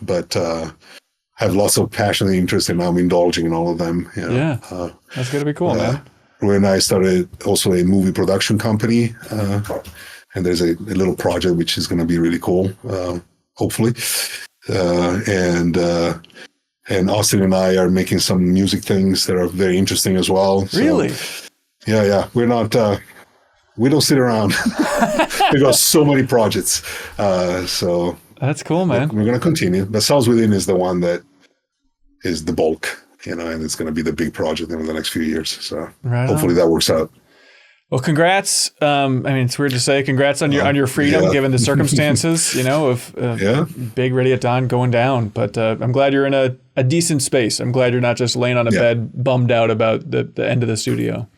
Speaker 2: but have lots of passion and interest, and I'm indulging in all of them. You know.
Speaker 1: That's going to be cool, man.
Speaker 2: When I started also a movie production company, and there's a little project which is going to be really cool, hopefully. And Austin and I are making some music things that are very interesting as well.
Speaker 1: Really?
Speaker 2: Yeah. We're not, we don't sit around. We got so many projects. So
Speaker 1: that's cool, man.
Speaker 2: We're going to continue. But Cells Within is the one that is the bulk, you know, and it's going to be the big project in the next few years. So hopefully that works out.
Speaker 1: Well, congrats. I mean, it's weird to say congrats on your freedom, given the circumstances, you know, of big Ready at Dawn going down. But I'm glad you're in a decent space. I'm glad you're not just laying on a bed bummed out about the end of the studio.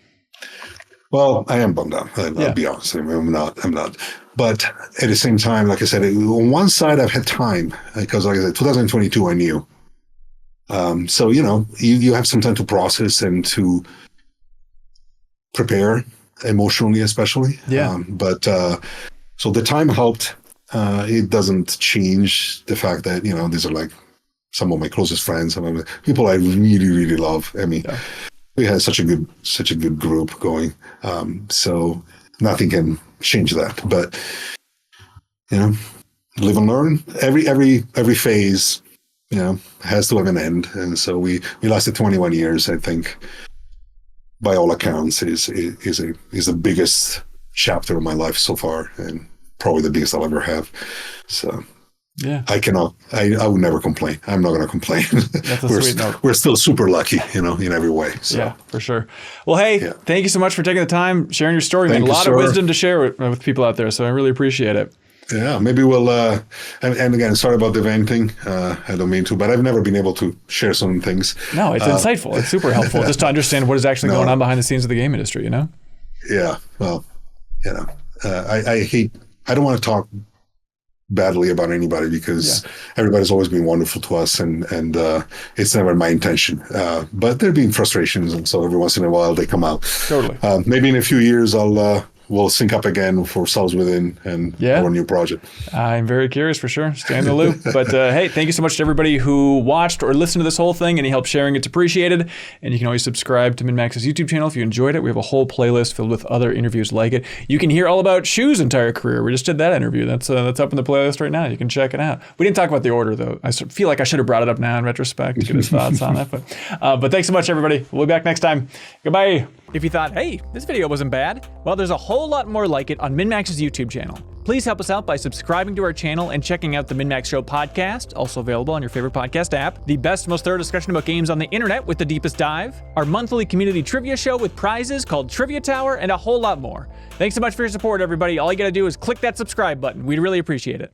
Speaker 2: Well, I am bummed out. I'll be honest. I'm not. But at the same time, like I said, on one side, I've had time because, like I said, 2022, I knew. So, you know, you have some time to process and to prepare emotionally, especially. But so the time helped. It doesn't change the fact that, you know, these are like some of my closest friends, some of the people I really, really love. I mean, we had such a good group going. So nothing can change that. But, you know, live and learn. Every phase, you know, has to have an end. And so we lasted 21 years, I think. By all accounts, is the biggest chapter of my life so far, and probably the biggest I'll ever have. So, I would never complain. I'm not going to complain.
Speaker 1: That's a sweet note.
Speaker 2: We're still super lucky, you know, in every way. So. Yeah,
Speaker 1: for sure. Well, hey, thank you so much for taking the time, sharing your story. Man, a lot of wisdom to share with people out there. So I really appreciate it.
Speaker 2: Yeah, maybe we'll, and again, sorry about the venting. I don't mean to, but I've never been able to share some things.
Speaker 1: No, it's insightful. It's super helpful just to understand what is actually going on behind the scenes of the game industry, you know? Yeah,
Speaker 2: well, you know, I don't want to talk badly about anybody because everybody's always been wonderful to us, and it's never my intention. But there have been frustrations, and so every once in a while they come out.
Speaker 1: Totally.
Speaker 2: Maybe in a few years we'll sync up again for Cells Within and our new project.
Speaker 1: I'm very curious for sure. Stay in the loop. But hey, thank you so much to everybody who watched or listened to this whole thing. Any help sharing it's appreciated. And you can always subscribe to MinnMax's YouTube channel if you enjoyed it. We have a whole playlist filled with other interviews like it. You can hear all about Shu's entire career. We just did that interview. That's up in the playlist right now. You can check it out. We didn't talk about the order though. I feel like I should have brought it up now in retrospect to get his thoughts on it. But thanks so much, everybody. We'll be back next time. Goodbye. If you thought, hey, this video wasn't bad, well, there's a whole lot more like it on MinnMax's YouTube channel. Please help us out by subscribing to our channel and checking out the MinnMax Show podcast, also available on your favorite podcast app, the best, most thorough discussion about games on the internet with the deepest dive, our monthly community trivia show with prizes called Trivia Tower, and a whole lot more. Thanks so much for your support, everybody. All you gotta do is click that subscribe button. We'd really appreciate it.